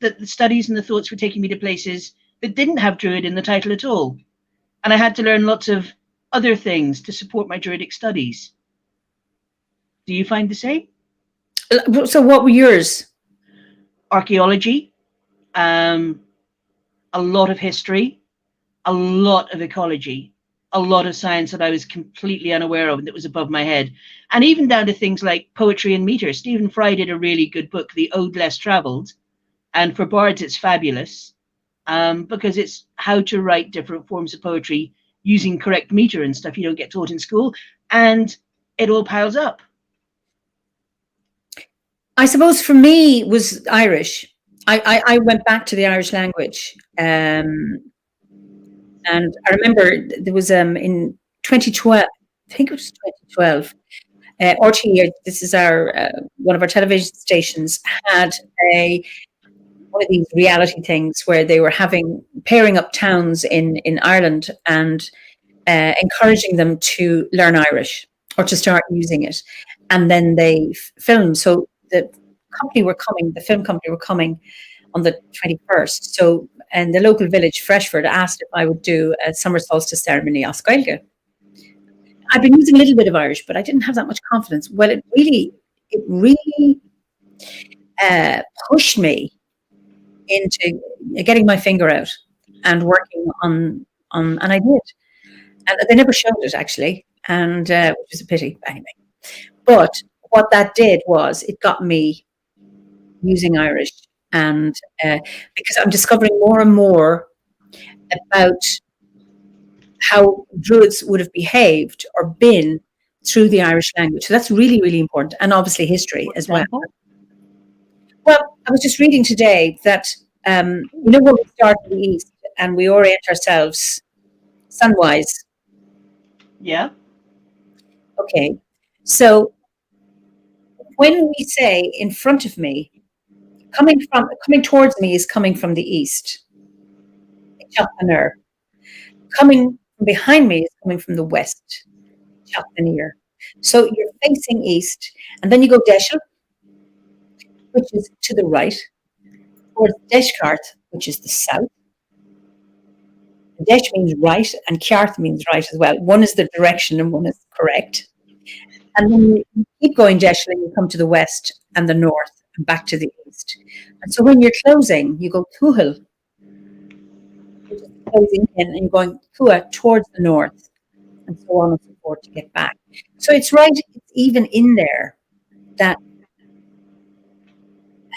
that the studies and the thoughts were taking me to places that didn't have druid in the title at all. And I had to learn lots of other things to support my druidic studies. Do you find the same? So what were yours? Archaeology, a lot of history, a lot of ecology, a lot of science that I was completely unaware of and that was above my head. And even down to things like poetry and meter. Stephen Fry did a really good book, The Ode Less Travelled. And for bards, it's fabulous because it's how to write different forms of poetry using correct meter and stuff you don't get taught in school. And it all piles up. I suppose for me was Irish. I went back to the Irish language. And I remember there was in 2012, I think it was 2012, RTE, this is our one of our television stations, had one of these reality things where they were pairing up towns in Ireland and encouraging them to learn Irish or to start using it. And then they filmed. So the film company were coming on the 21st. So, and the local village, Freshford, asked if I would do a summer solstice ceremony as Gaeilge. I've been using a little bit of Irish, but I didn't have that much confidence. Well, it really pushed me into getting my finger out and working on, and I did. And they never showed it actually, and which was a pity anyway. But what that did was it got me using Irish, and because I'm discovering more and more about how Druids would have behaved or been through the Irish language. So that's really, really important. And obviously history as well. Well, I was just reading today that, when we start in the East and we orient ourselves sunwise. Yeah. Okay. So when we say in front of me, coming towards me is coming from the East. Coming from behind me is coming from the west, So you're facing east, and then you go Deishel, which is to the right, towards Deishkart, which is the south. Deish means right, and Ceart means right as well. One is the direction, and one is correct. And then you keep going Deishel, and you come to the west and the north, and back to the east. And so when you're closing, you go Tuhil, closing in, and you're going towards the north, and so on and so forth to get back. So it's even in there that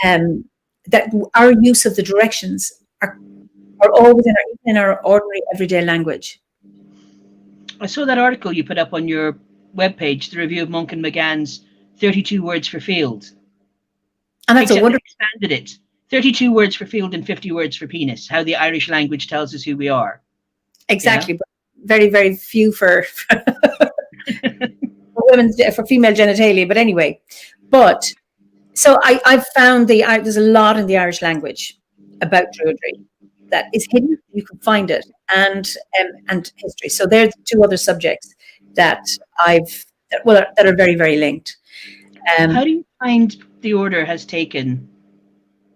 that our use of the directions are always in our ordinary everyday language. I saw that article you put up on your webpage, the review of Monk and McGann's 32 words for field. And that's a wonderful. Expanded it. 32 words for field and 50 words for penis. How the Irish language tells us who we are. Exactly, but very, very few for for female genitalia. But anyway, so I've found there's a lot in the Irish language about druidry that is hidden. You can find it, and history. So there's two other subjects that that are very, very linked. How do you find the order has taken?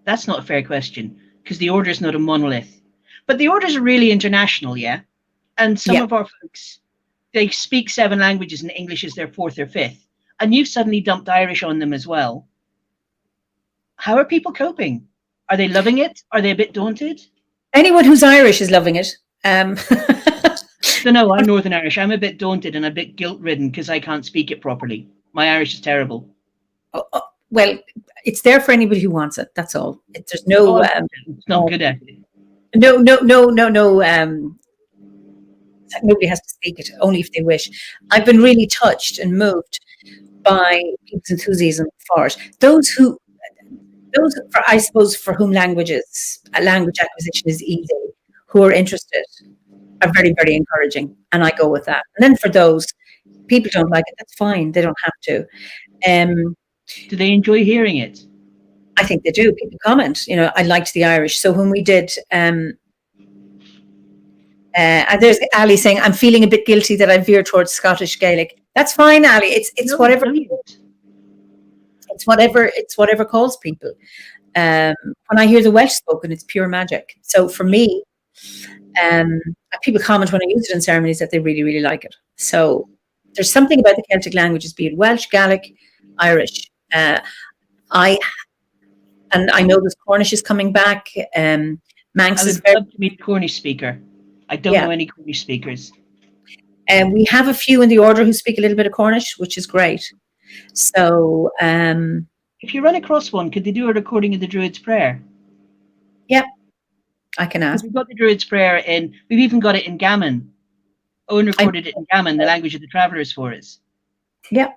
That's not a fair question, because the order is not a monolith. But the orders are really international, yeah? And some of our folks, they speak 7 languages and English is their 4th or 5th. And you've suddenly dumped Irish on them as well. How are people coping? Are they loving it? Are they a bit daunted? Anyone who's Irish is loving it. So no, I'm Northern Irish. I'm a bit daunted and a bit guilt-ridden because I can't speak it properly. My Irish is terrible. Well, it's there for anybody who wants it. That's all. There's no. It's not good at it. No. Nobody has to speak it, only if they wish. I've been really touched and moved by people's enthusiasm for it. Those I suppose, for whom language acquisition is easy, who are interested, are very, very encouraging, and I go with that. And then for those people don't like it, that's fine. They don't have to. Do they enjoy hearing it? I think they do. People comment. I liked the Irish. So when we did, and there's Ali saying, "I'm feeling a bit guilty that I veer towards Scottish Gaelic." That's fine, Ali. It's whatever. It's whatever calls people. When I hear the Welsh spoken, it's pure magic. So for me, people comment when I use it in ceremonies that they really, really like it. So there's something about the Celtic languages, be it Welsh, Gaelic, Irish. I know there's Cornish is coming back. Manx is very. I would love to meet a Cornish speaker. I don't know any Cornish speakers. We have a few in the order who speak a little bit of Cornish, which is great. So, if you run across one, could they do a recording of the Druid's Prayer? Yeah, I can ask. We've got the Druid's Prayer we've even got it in Gammon. Owen recorded it in Gammon, the language of the travellers, for us. Yeah.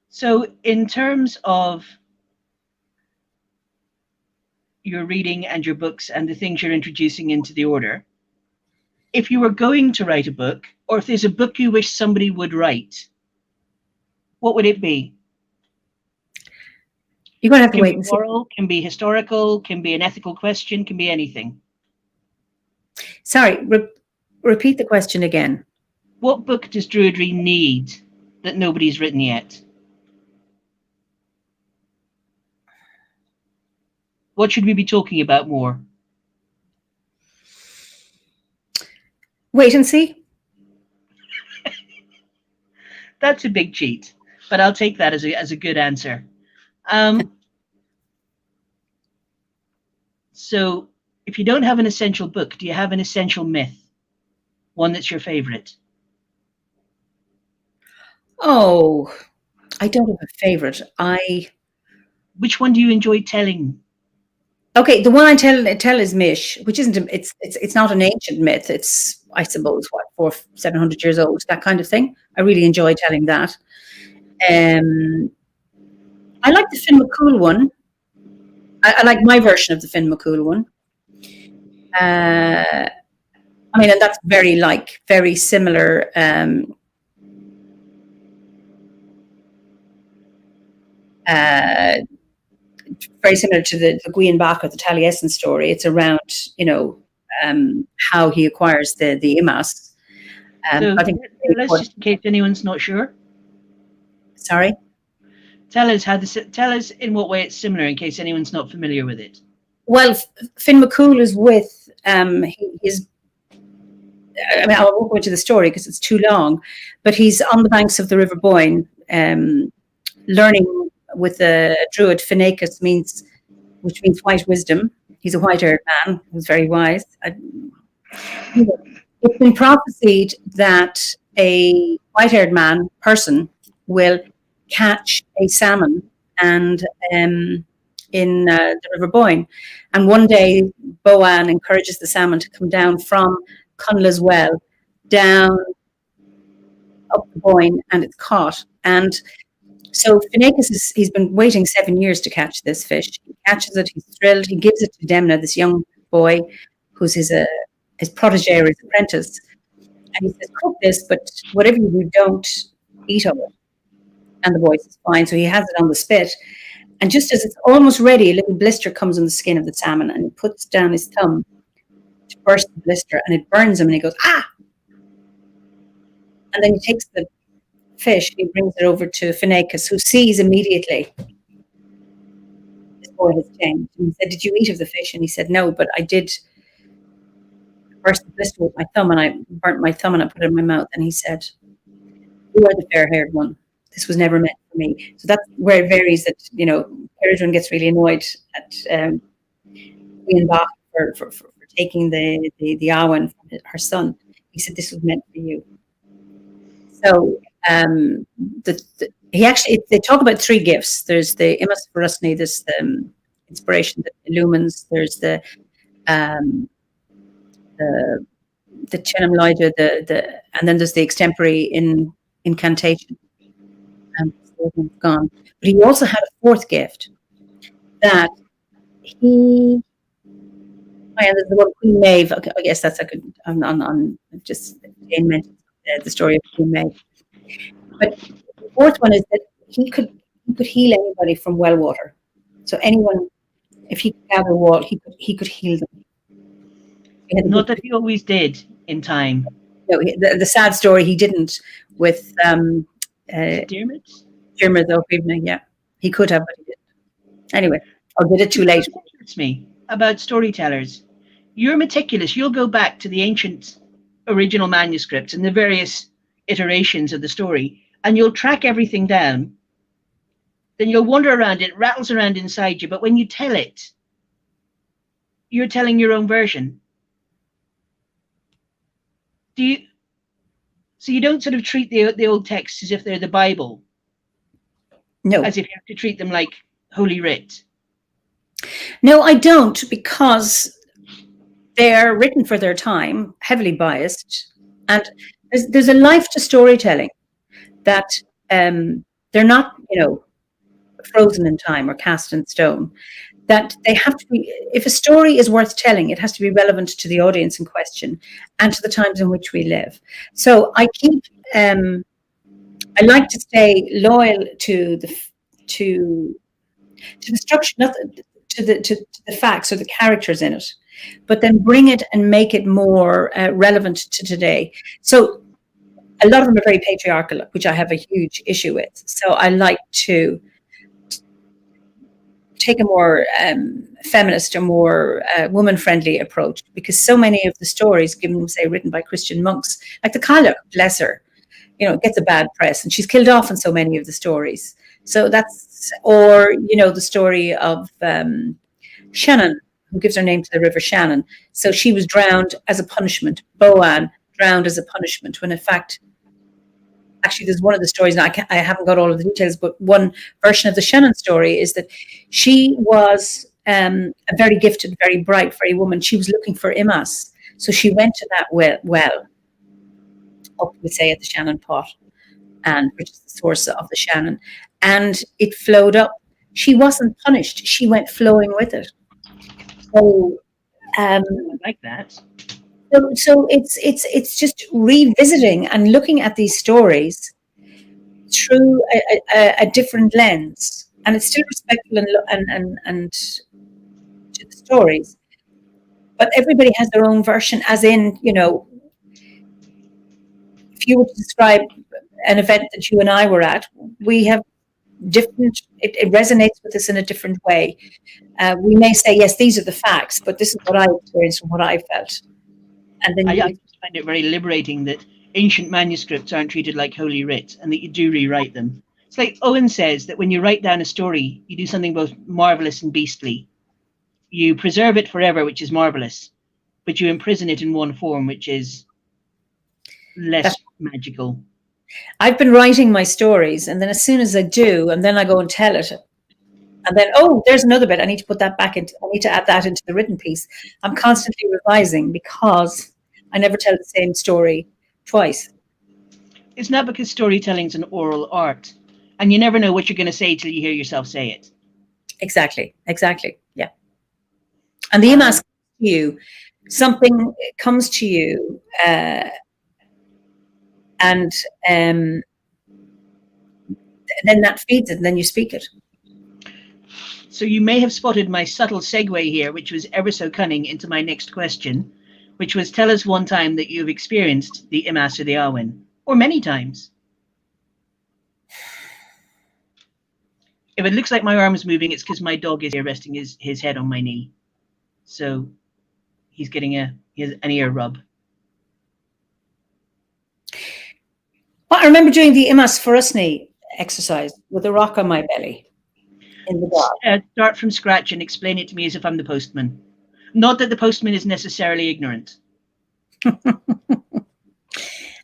So in terms of your reading and your books and the things you're introducing into the order, if you were going to write a book, or if there's a book you wish somebody would write, what would it be? You're going to have to wait and see. Moral, can be historical, can be an ethical question, can be anything. Sorry, repeat the question again. What book does Druidry need that nobody's written yet? What should we be talking about more? Wait and see. That's a big cheat, but I'll take that as a good answer. So if you don't have an essential book, do you have an essential myth? One that's your favorite? Oh, I don't have a favorite. Which one do you enjoy telling? Okay, the one I tell is Mish, which isn't it's not an ancient myth. It's, I suppose, 400-700 years old, that kind of thing. I really enjoy telling that. I like the Finn McCool one. I like my version of the Finn McCool one. And that's very similar. Very similar to the Gwion Bach or the Taliesin story. It's around, how he acquires the Imas. So I think let's just in case anyone's not sure. Sorry. Tell us in what way it's similar in case anyone's not familiar with it. Well, Finn McCool is with I won't go into the story because it's too long, but he's on the banks of the River Boyne, learning with the druid Finacus, which means white wisdom. He's a white-haired man who's very wise. It's been prophesied that a white-haired person will catch a salmon and in the River Boyne. And one day, Boann encourages the salmon to come down from Connla's well down up the Boyne, and it's caught. And so Finnegas he's been waiting 7 years to catch this fish. He catches it, he's thrilled, he gives it to Demna, this young boy who's his protege or his apprentice. And he says, cook this, but whatever you do, don't eat of it. And the boy says, fine. So he has it on the spit. And just as it's almost ready, a little blister comes on the skin of the salmon, and he puts down his thumb to burst the blister, and it burns him, and he goes, ah! And then he takes the fish, he brings it over to Finnegas, who sees immediately this boy has changed. And he said, did you eat of the fish? And he said, no, but I did burst the blister with my thumb, and I burnt my thumb, and I put it in my mouth. And he said, you are the fair-haired one. This was never meant for me. So that's where it varies, that, you know, Peregrine gets really annoyed at Ian Bach for taking the Awen from her son. He said, this was meant for you. So they talk about three gifts. There's the Imas Verusni, this inspiration that illumines. There's the Chenam Loida, and then there's the extempore incantation. Gone. But he also had a fourth gift that he. There's the one Queen Maeve. Okay, I guess that's a good on just Jane mentioned the story of Queen Maeve. But the fourth one is that he could heal anybody from well water. So anyone, if he could gather water, he could heal them. Not that he always did in time. No, the sad story, he didn't with Dermot O'Keefe, yeah. He could have, but he didn't. Anyway, or did it too late. What interests me about storytellers, you're meticulous. You'll go back to the ancient original manuscripts and the various iterations of the story, and you'll track everything down. Then you'll wander around, it rattles around inside you, but when you tell it, you're telling your own version. So you don't sort of treat the old texts as if they're the Bible? No. As if you have to treat them like Holy Writ? No, I don't, because they're written for their time, heavily biased, and there's a life to storytelling that they're not, you know, frozen in time or cast in stone. That they have to be, if a story is worth telling, it has to be relevant to the audience in question and to the times in which we live. So I keep, I like to stay loyal to the structure, not to the facts or the characters in it, but then bring it and make it more relevant to today. So a lot of them are very patriarchal, which I have a huge issue with. So I like to take a more feminist or more woman-friendly approach, because so many of the stories, given, say, written by Christian monks, like the Cailleach, bless her, you know, gets a bad press, and she's killed off in so many of the stories. So that's, or, you know, the story of Shannon, who gives her name to the River Shannon. So she was drowned as a punishment. Boann drowned as a punishment, when in fact, actually, there's one of the stories, and I haven't got all of the details, but one version of the Shannon story is that she was a very gifted, very bright, very woman. She was looking for Imas. So she went to that well up, we say, at the Shannon Pot, and which is the source of the Shannon, and it flowed up. She wasn't punished. She went flowing with it. So I like that. So it's just revisiting and looking at these stories through a different lens, and it's still respectful and to the stories, but everybody has their own version. As in, you know, if you were to describe an event that you and I were at, we have different. It resonates with us in a different way. We may say, yes, these are the facts, but this is what I experienced and what I felt. And then I just find it very liberating that ancient manuscripts aren't treated like Holy Writ, and that you do rewrite them. It's like Owen says, that when you write down a story, you do something both marvelous and beastly. You preserve it forever, which is marvelous, but you imprison it in one form, which is less magical. I've been writing my stories, and then as soon as I do, and then I go and tell it, and then, oh, there's another bit. I need to put that back into, I need to add that into the written piece. I'm constantly revising, because I never tell the same story twice. It's not because storytelling's an oral art, and you never know what you're going to say till you hear yourself say it. Exactly. Yeah. And the Eimear you, something comes to you, and then that feeds it, and then you speak it. So you may have spotted my subtle segue here, which was ever so cunning, into my next question, which was, tell us one time that you've experienced the Imas or the Awen, or many times. If it looks like my arm is moving, it's because my dog is here resting his head on my knee. So he's getting an ear rub. Well, I remember doing the Imas Forusni exercise with a rock on my belly in the dark. Start from scratch and explain it to me as if I'm the postman. Not that the postman is necessarily ignorant.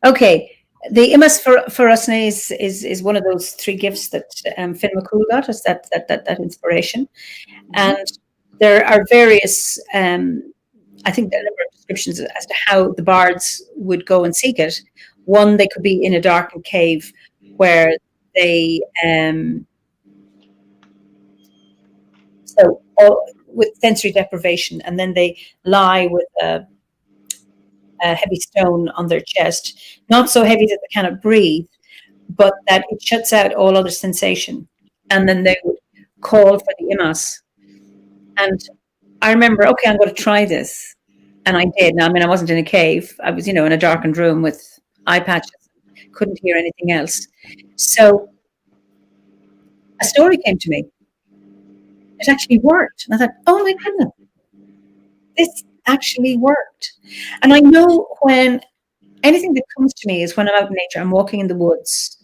Okay. The Imas Forusni is one of those 3 gifts that Finn McCool got us, that inspiration. And there are various, I think there are a number of descriptions as to how the bards would go and seek it. One, they could be in a darkened cave where they, with sensory deprivation, and then they lie with a heavy stone on their chest, not so heavy that they cannot breathe, but that it shuts out all other sensation. And then they would call for the Imas. And I remember, okay, I'm going to try this. And I did. Now, I mean, I wasn't in a cave. I was, in a darkened room with eye patches. Couldn't hear anything else. So a story came to me. It actually worked. And I thought, oh my goodness, this actually worked. And I know when anything that comes to me is when I'm out in nature, I'm walking in the woods.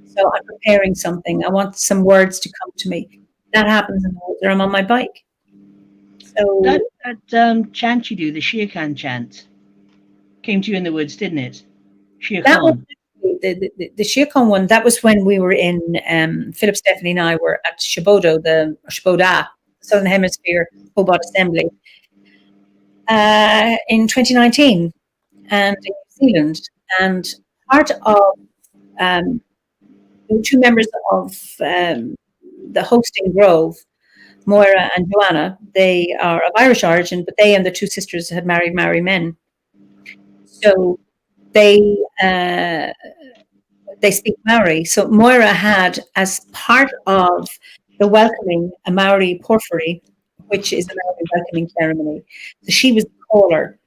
So I'm preparing something. I want some words to come to me. That happens in the woods, or I'm on my bike. So that chant you do, the Shiakan chant, came to you in the woods, didn't it? Shiakan. That was the Shiakan one. That was when we were in Philip, Stephanie, and I were at Shaboda, the Southern Hemisphere OBOD Assembly in 2019, and in New Zealand. And part of the 2 members of the hosting grove, Moira and Joanna, they are of Irish origin, but they and the 2 sisters had married Maori men. So they speak Maori. So Moira had, as part of the welcoming, a Maori porphyry, which is a Maori welcoming ceremony. So she was the caller.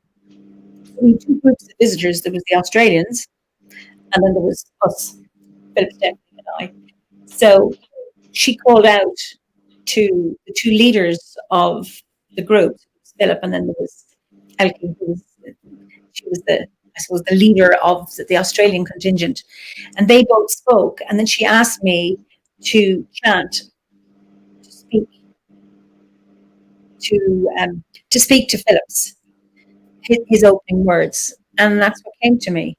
We had 2 groups of visitors. There was the Australians, and then there was us, Philip, Stephanie, and I. So she called out to the 2 leaders of the group, Philip, and then there was Elke, she was the leader of the Australian contingent, and they both spoke. And then she asked me to chant, to speak to Philip's his opening words, and that's what came to me.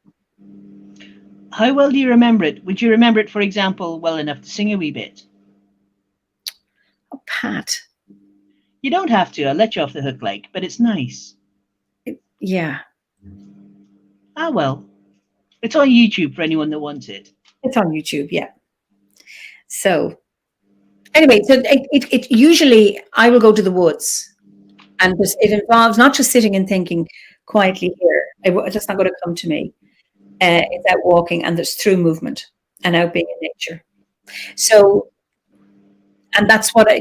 How well do you remember it? Would you remember it, for example, well enough to sing a wee bit? Oh, Pat. You don't have to. I'll let you off the hook, but it's nice. Yeah. Ah, well. It's on YouTube for anyone that wants it. It's on YouTube, yeah. So, anyway, so it usually, I will go to the woods, and it involves not just sitting and thinking quietly here. It's just not going to come to me. It's out walking, and there's through movement and out being in nature. So, and that's what I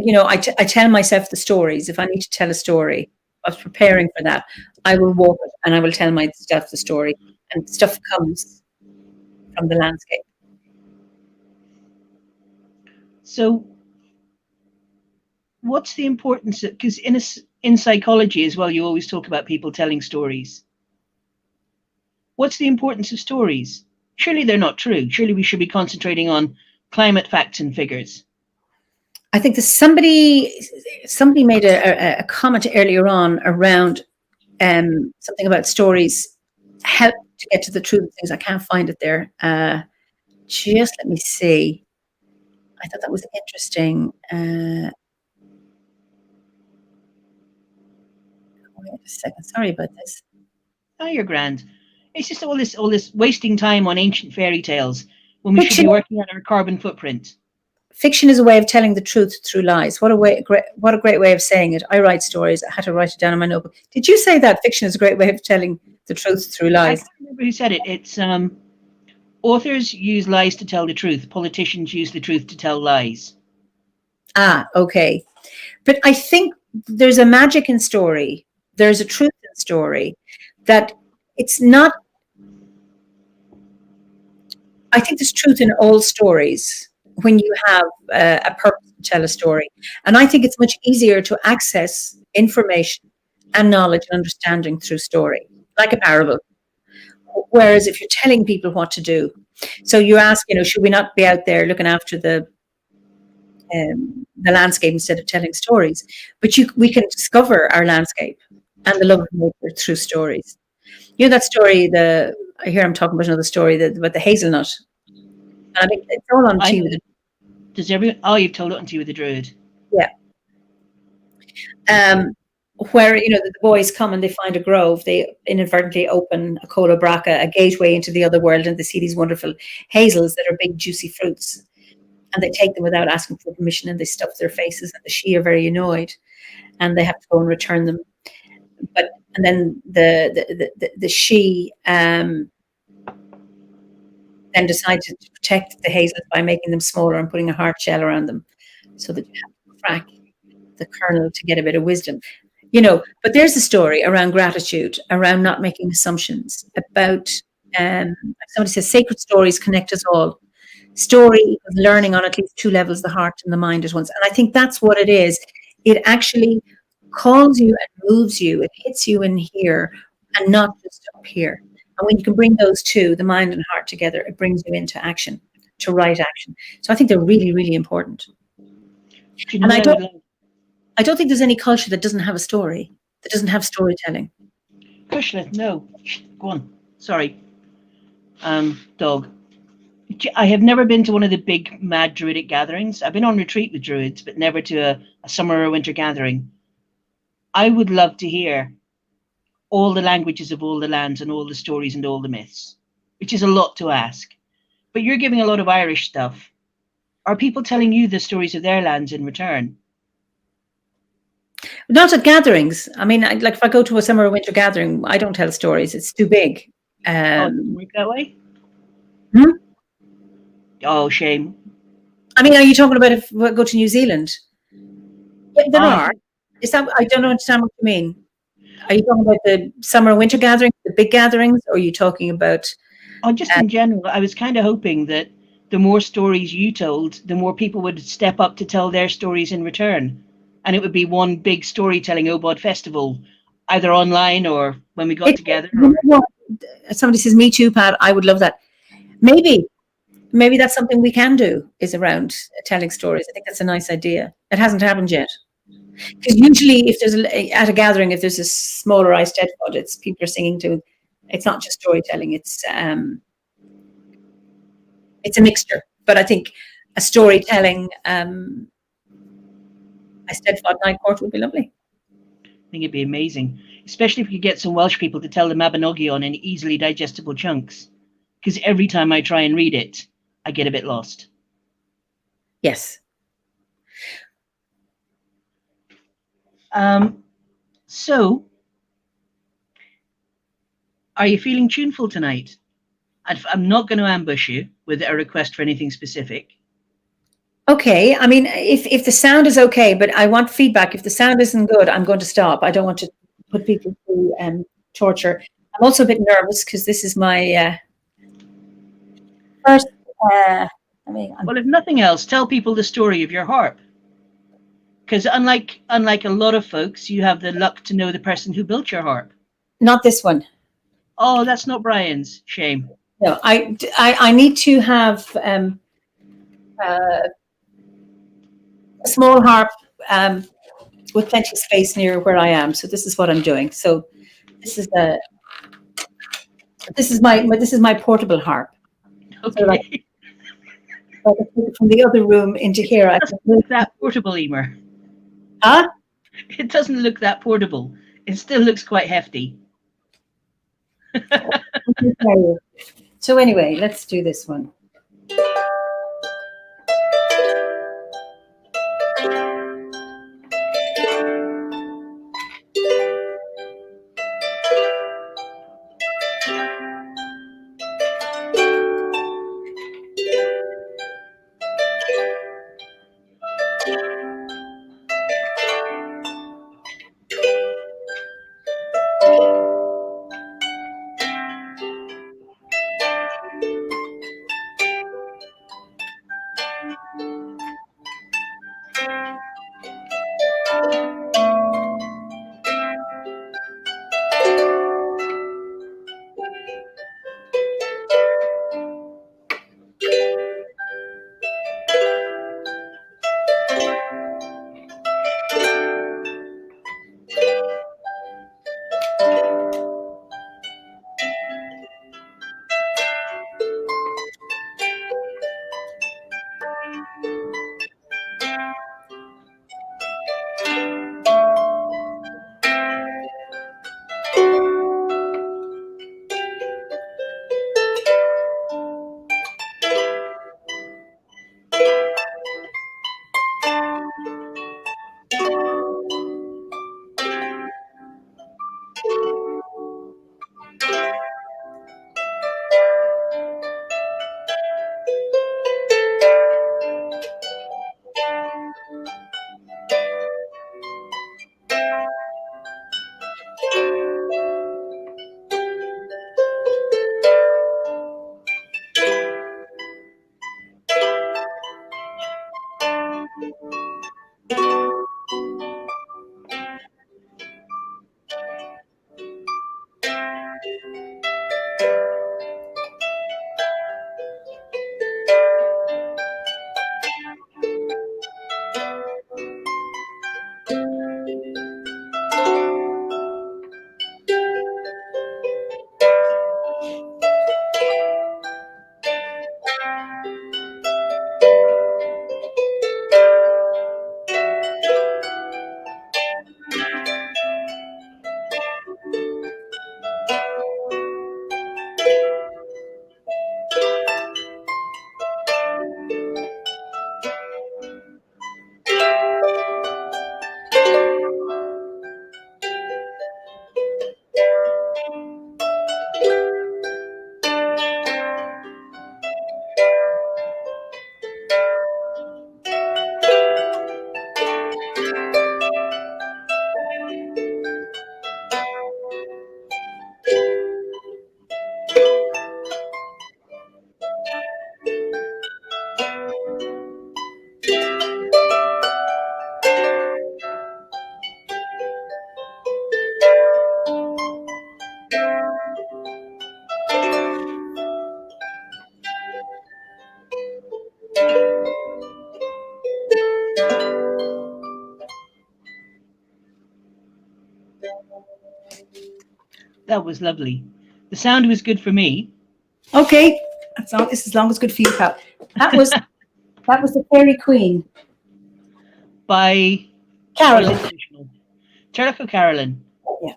tell myself the stories. If I need to tell a story, I was preparing for that. I will walk it, and I will tell myself the story, and stuff comes from the landscape. So, what's the importance? Because in psychology as well, you always talk about people telling stories. What's the importance of stories? Surely they're not true. Surely we should be concentrating on climate facts and figures. I think that somebody made a comment earlier on around something about stories help to get to the truth of things. I can't find it there. Just let me see. I thought that was interesting. Wait a second. Sorry about this. Oh, you're grand. It's just all this wasting time on ancient fairy tales when we should Fiction, be working on our carbon footprint. fiction is a way of telling the truth through lies. What a great way of saying it. I write stories. I had to write it down in my notebook. Did you say that fiction is a great way of telling the truth through I lies? can't remember who said it. It's authors use lies to tell the truth. Politicians use the truth to tell lies. Ah, okay. But I think there's a magic in story. There's a truth in story that it's not. I think there's truth in all stories when you have a purpose to tell a story. And I think it's much easier to access information and knowledge and understanding through story, like a parable. Whereas if you're telling people what to do, so you ask, should we not be out there looking after the landscape instead of telling stories? But we can discover our landscape and the love of nature through stories. That story, I hear I'm talking about another story about the hazelnut. And I think it's all on Tea with the Does everyone? Oh, you've told it on Tea with the Druid. Yeah. Where, the boys come and they find a grove, they inadvertently open a cola braca, a gateway into the other world, and they see these wonderful hazels that are big, juicy fruits. And they take them without asking for permission, and they stuff their faces, and the she are very annoyed, and they have to go and return them. And then the she then decides to protect the hazels by making them smaller and putting a hard shell around them, so that you have to crack the kernel to get a bit of wisdom. But there's a story around gratitude, around not making assumptions, about somebody says sacred stories connect us all. Story is learning on at least two levels, the heart and the mind at once. And I think that's what it is. It actually calls you and moves you. It hits you in here and not just up here. And when you can bring those two, the mind and heart together, it brings you into action, to right action. So I think they're really, really important. And I don't think there's any culture that doesn't have a story, that doesn't have storytelling. Kushla, no. Go on. Sorry. Dog. I have never been to one of the big mad druidic gatherings. I've been on retreat with druids, but never to a summer or winter gathering. I would love to hear all the languages of all the lands and all the stories and all the myths, which is a lot to ask. But you're giving a lot of Irish stuff. Are people telling you the stories of their lands in return? Not at gatherings. I mean, like if I go to a summer or winter gathering, I don't tell stories. It's too big. Oh, it doesn't work that way? Oh, shame. I mean, are you talking about if we go to New Zealand? Yeah, there are. Is that? I don't understand what you mean. Are you talking about the summer and winter gatherings, the big gatherings, or are you talking about? Oh, just in general. I was kind of hoping that the more stories you told, the more people would step up to tell their stories in return. And it would be one big storytelling OBOD festival, either online or when we got together. Somebody says, me too, Pat. I would love that. Maybe that's something we can do, is around telling stories. I think that's a nice idea. It hasn't happened yet. Because usually if there's at a gathering, if there's a smaller Eisteddfod, it's people are singing to, it's not just storytelling, it's a mixture. But I think a storytelling Eisteddfod night court would be lovely. I think it'd be amazing, especially if we could get some Welsh people to tell the Mabinogion in easily digestible chunks. Because every time I try and read it, I get a bit lost. Yes. So, are you feeling tuneful tonight? I'm not going to ambush you with a request for anything specific. Okay. I mean, if the sound is okay, but I want feedback. If the sound isn't good, I'm going to stop. I don't want to put people through torture. I'm also a bit nervous because this is my first. Well, if nothing else, tell people the story of your harp. Because unlike a lot of folks, you have the luck to know the person who built your harp. Not this one. Oh, that's not Brian's. Shame. No, I need to have a small harp with plenty of space near where I am. So this is what I'm doing. So this is my portable harp. Okay. So like I can put it from the other room into here. It doesn't look that portable, Eimear. Huh? It doesn't look that portable. It still looks quite hefty. So anyway, let's do this one. That was lovely. The sound was good for me. Okay, as long as good for you, Pat. That was the Fairy Queen By Carolyn. Sherlock O'Carolyn. Yeah.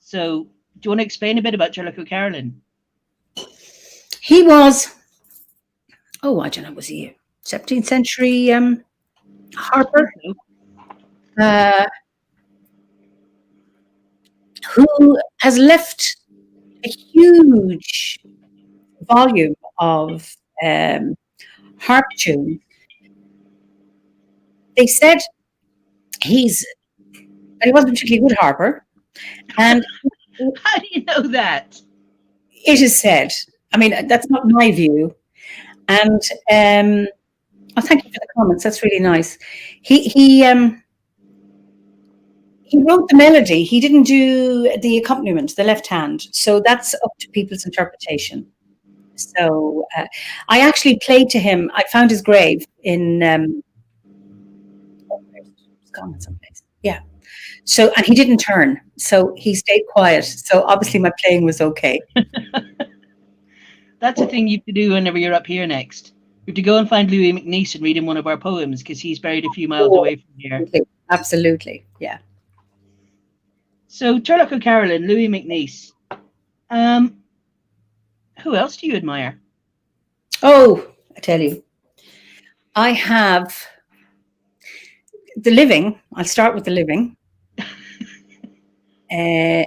So, do you want to explain a bit about Sherlock O'Carolyn? He was, I don't know, was he 17th century harper? Who has left a huge volume of harp tunes. They said he wasn't a particularly good harper, and how do you know that? It is said. I mean, that's not my view. And thank you for the comments. That's really nice. He wrote the melody. He didn't do the accompaniment, the left hand. So that's up to people's interpretation. So I actually played to him. I found his grave in Scotland someplace. Yeah. So, and he didn't turn. So he stayed quiet. So obviously my playing was okay. That's a thing you have to do whenever you're up here next. You have to go and find Louis MacNeice and read him one of our poems, because he's buried a few miles away from here. Absolutely. Yeah. So Sherlock O'Carolyn, Louis MacNeice. Who else do you admire? Oh, I tell you, I have the living. I'll start with the living. Anne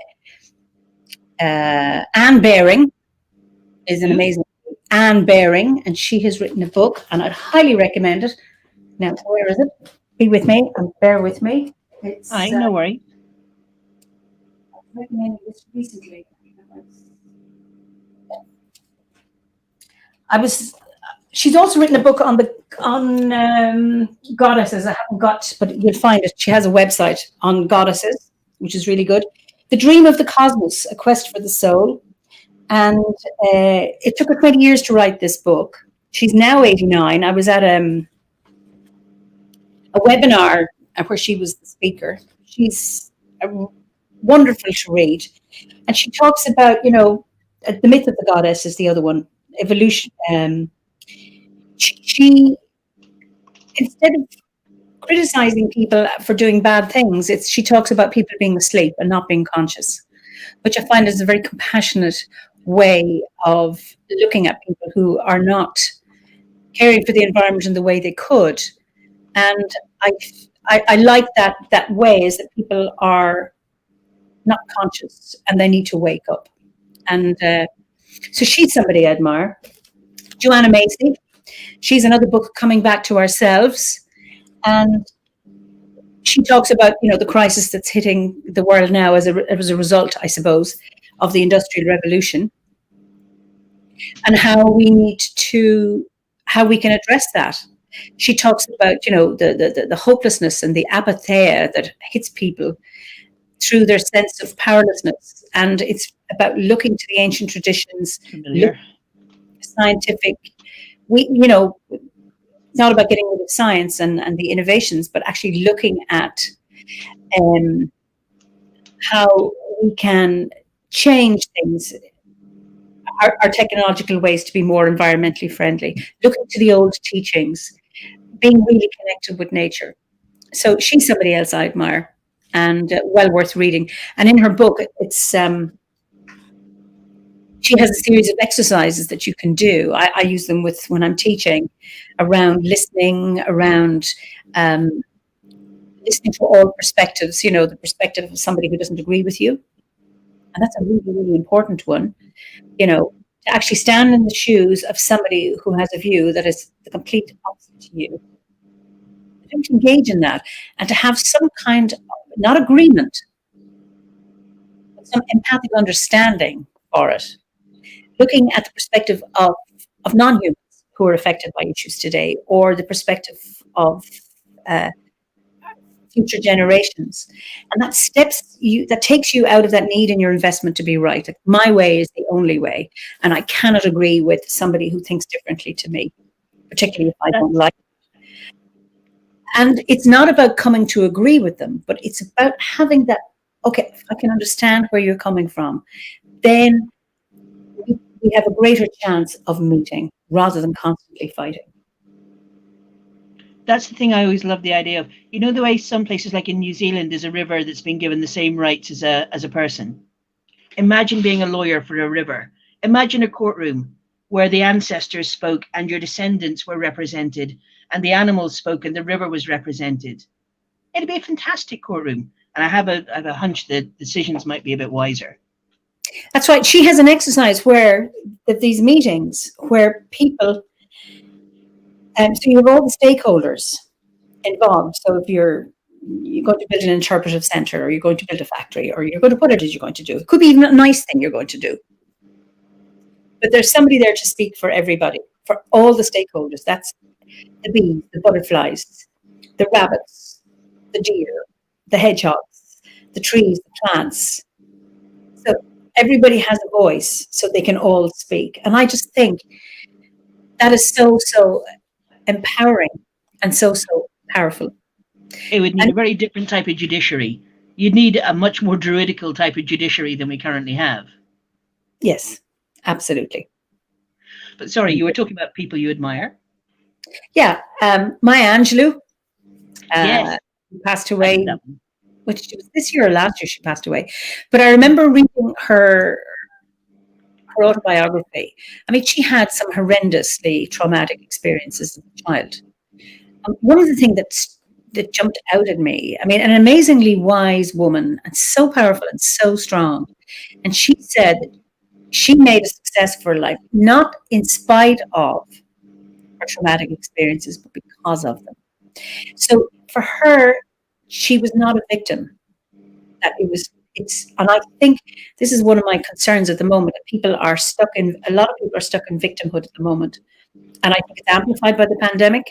Baring is an amazing Anne Baring, and she has written a book, and I'd highly recommend it. Now, where is it? Be with me and bear with me. It's no worry. I recommended this recently. She's also written a book on goddesses. I haven't got, but you'll find it. She has a website on goddesses, which is really good. The Dream of the Cosmos, A Quest for the Soul. And it took her 20 years to write this book. She's now 89. I was at a webinar where she was the speaker. She's wonderful to read. And she talks about, the myth of the goddess is the other one, evolution. She instead of criticizing people for doing bad things, she talks about people being asleep and not being conscious, which I find is a very compassionate way of looking at people who are not caring for the environment in the way they could. And I like that way, is that people are not conscious and they need to wake up. And so she's somebody I admire. Joanna Macy, she's another book, Coming Back to Ourselves. And she talks about, the crisis that's hitting the world now as a result, I suppose, of the Industrial Revolution, and how we can address that. She talks about, the hopelessness and the apatheia that hits people through their sense of powerlessness. And it's about looking to the ancient traditions, scientific. It's not about getting rid of science and the innovations, but actually looking at how we can change things, our technological ways to be more environmentally friendly, looking to the old teachings, being really connected with nature. So she's somebody else I admire, and well worth reading. And in her book, it's she has a series of exercises that you can do. I use them when I'm teaching, around listening, around listening to all perspectives, the perspective of somebody who doesn't agree with you. And that's a really, really important one, to actually stand in the shoes of somebody who has a view that is the complete opposite to you. Don't engage in that, and to have some kind of, not agreement, but some empathic understanding for it. Looking at the perspective of non-humans who are affected by issues today, or the perspective of future generations, and that takes you out of that need in your investment to be right. Like, my way is the only way, and I cannot agree with somebody who thinks differently to me, particularly if I don't like it. And it's not about coming to agree with them, but it's about having that. Okay, if I can understand where you're coming from, then we have a greater chance of meeting rather than constantly fighting. That's the thing I always love the idea of. The way some places, like in New Zealand, there's a river that's been given the same rights as a person. Imagine being a lawyer for a river. Imagine a courtroom where the ancestors spoke and your descendants were represented, and the animals spoke and the river was represented. It'd be a fantastic courtroom. And I have a hunch that decisions might be a bit wiser. That's right. She has an exercise where at these meetings where people, so you have all the stakeholders involved. So if you're going to build an interpretive center, or you're going to build a factory, or you're going to, what it is you're going to do. It could be even a nice thing you're going to do. But there's somebody there to speak for everybody, for all the stakeholders. That's the bees, the butterflies, the rabbits, the deer, the hedgehogs, the trees, the plants. So everybody has a voice, so they can all speak. And I just think that is so empowering and so powerful. It would need a very different type of judiciary. You'd need a much more druidical type of judiciary than we currently have. Yes, absolutely. But sorry, you were talking about people you admire. Yeah, Maya Angelou. Yes. Passed away, which was this year or last year she passed away. But I remember reading her her autobiography, I mean, she had some horrendously traumatic experiences as a child. One of the things that jumped out at me, I mean, an amazingly wise woman and so powerful and so strong. And she said that she made a success for her life, not in spite of her traumatic experiences, but because of them. So for her, she was not a victim. That and I think this is one of my concerns at the moment, that a lot of people are stuck in victimhood at the moment. And I think it's amplified by the pandemic.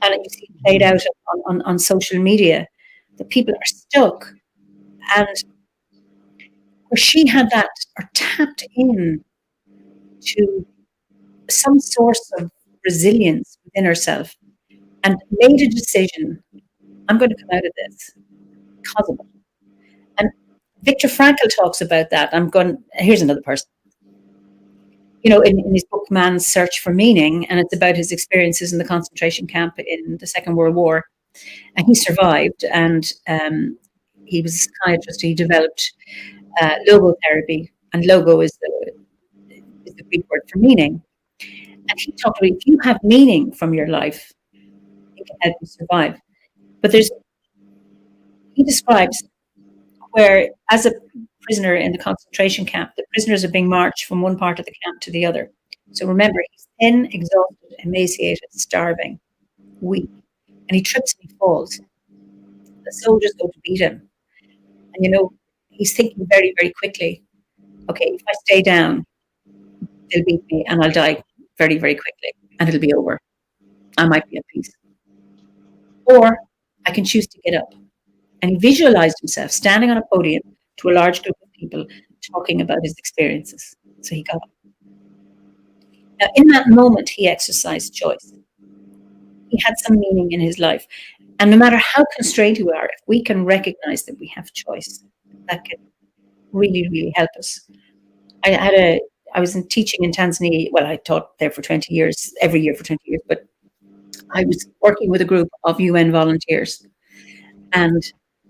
And you see it played out on social media, that people are stuck. And where she had that, or tapped in to some source of resilience within herself and made a decision, I'm going to come out of this because of it. And Viktor Frankl talks about that. Here's another person. In his book, Man's Search for Meaning, and it's about his experiences in the concentration camp in the Second World War. And he survived, and he was a psychiatrist. He developed logotherapy, and logo is the Greek word for meaning. And he talked about, if you have meaning from your life, it can help you survive. But he describes where, as a prisoner in the concentration camp, the prisoners are being marched from one part of the camp to the other. So remember, he's thin, exhausted, emaciated, starving, weak, and he trips and he falls. The soldiers go to beat him. And he's thinking very, very quickly, okay, if I stay down, they'll beat me and I'll die very, very quickly and it'll be over. I might be at peace. Or I can choose to get up. And he visualized himself standing on a podium to a large group of people talking about his experiences. So he got up. Now, in that moment, he exercised choice. He had some meaning in his life. And no matter how constrained we are, if we can recognize that we have choice, that can really, really help us. I was teaching in Tanzania. Well, I taught there for 20 years, every year for 20 years, but I was working with a group of UN volunteers. And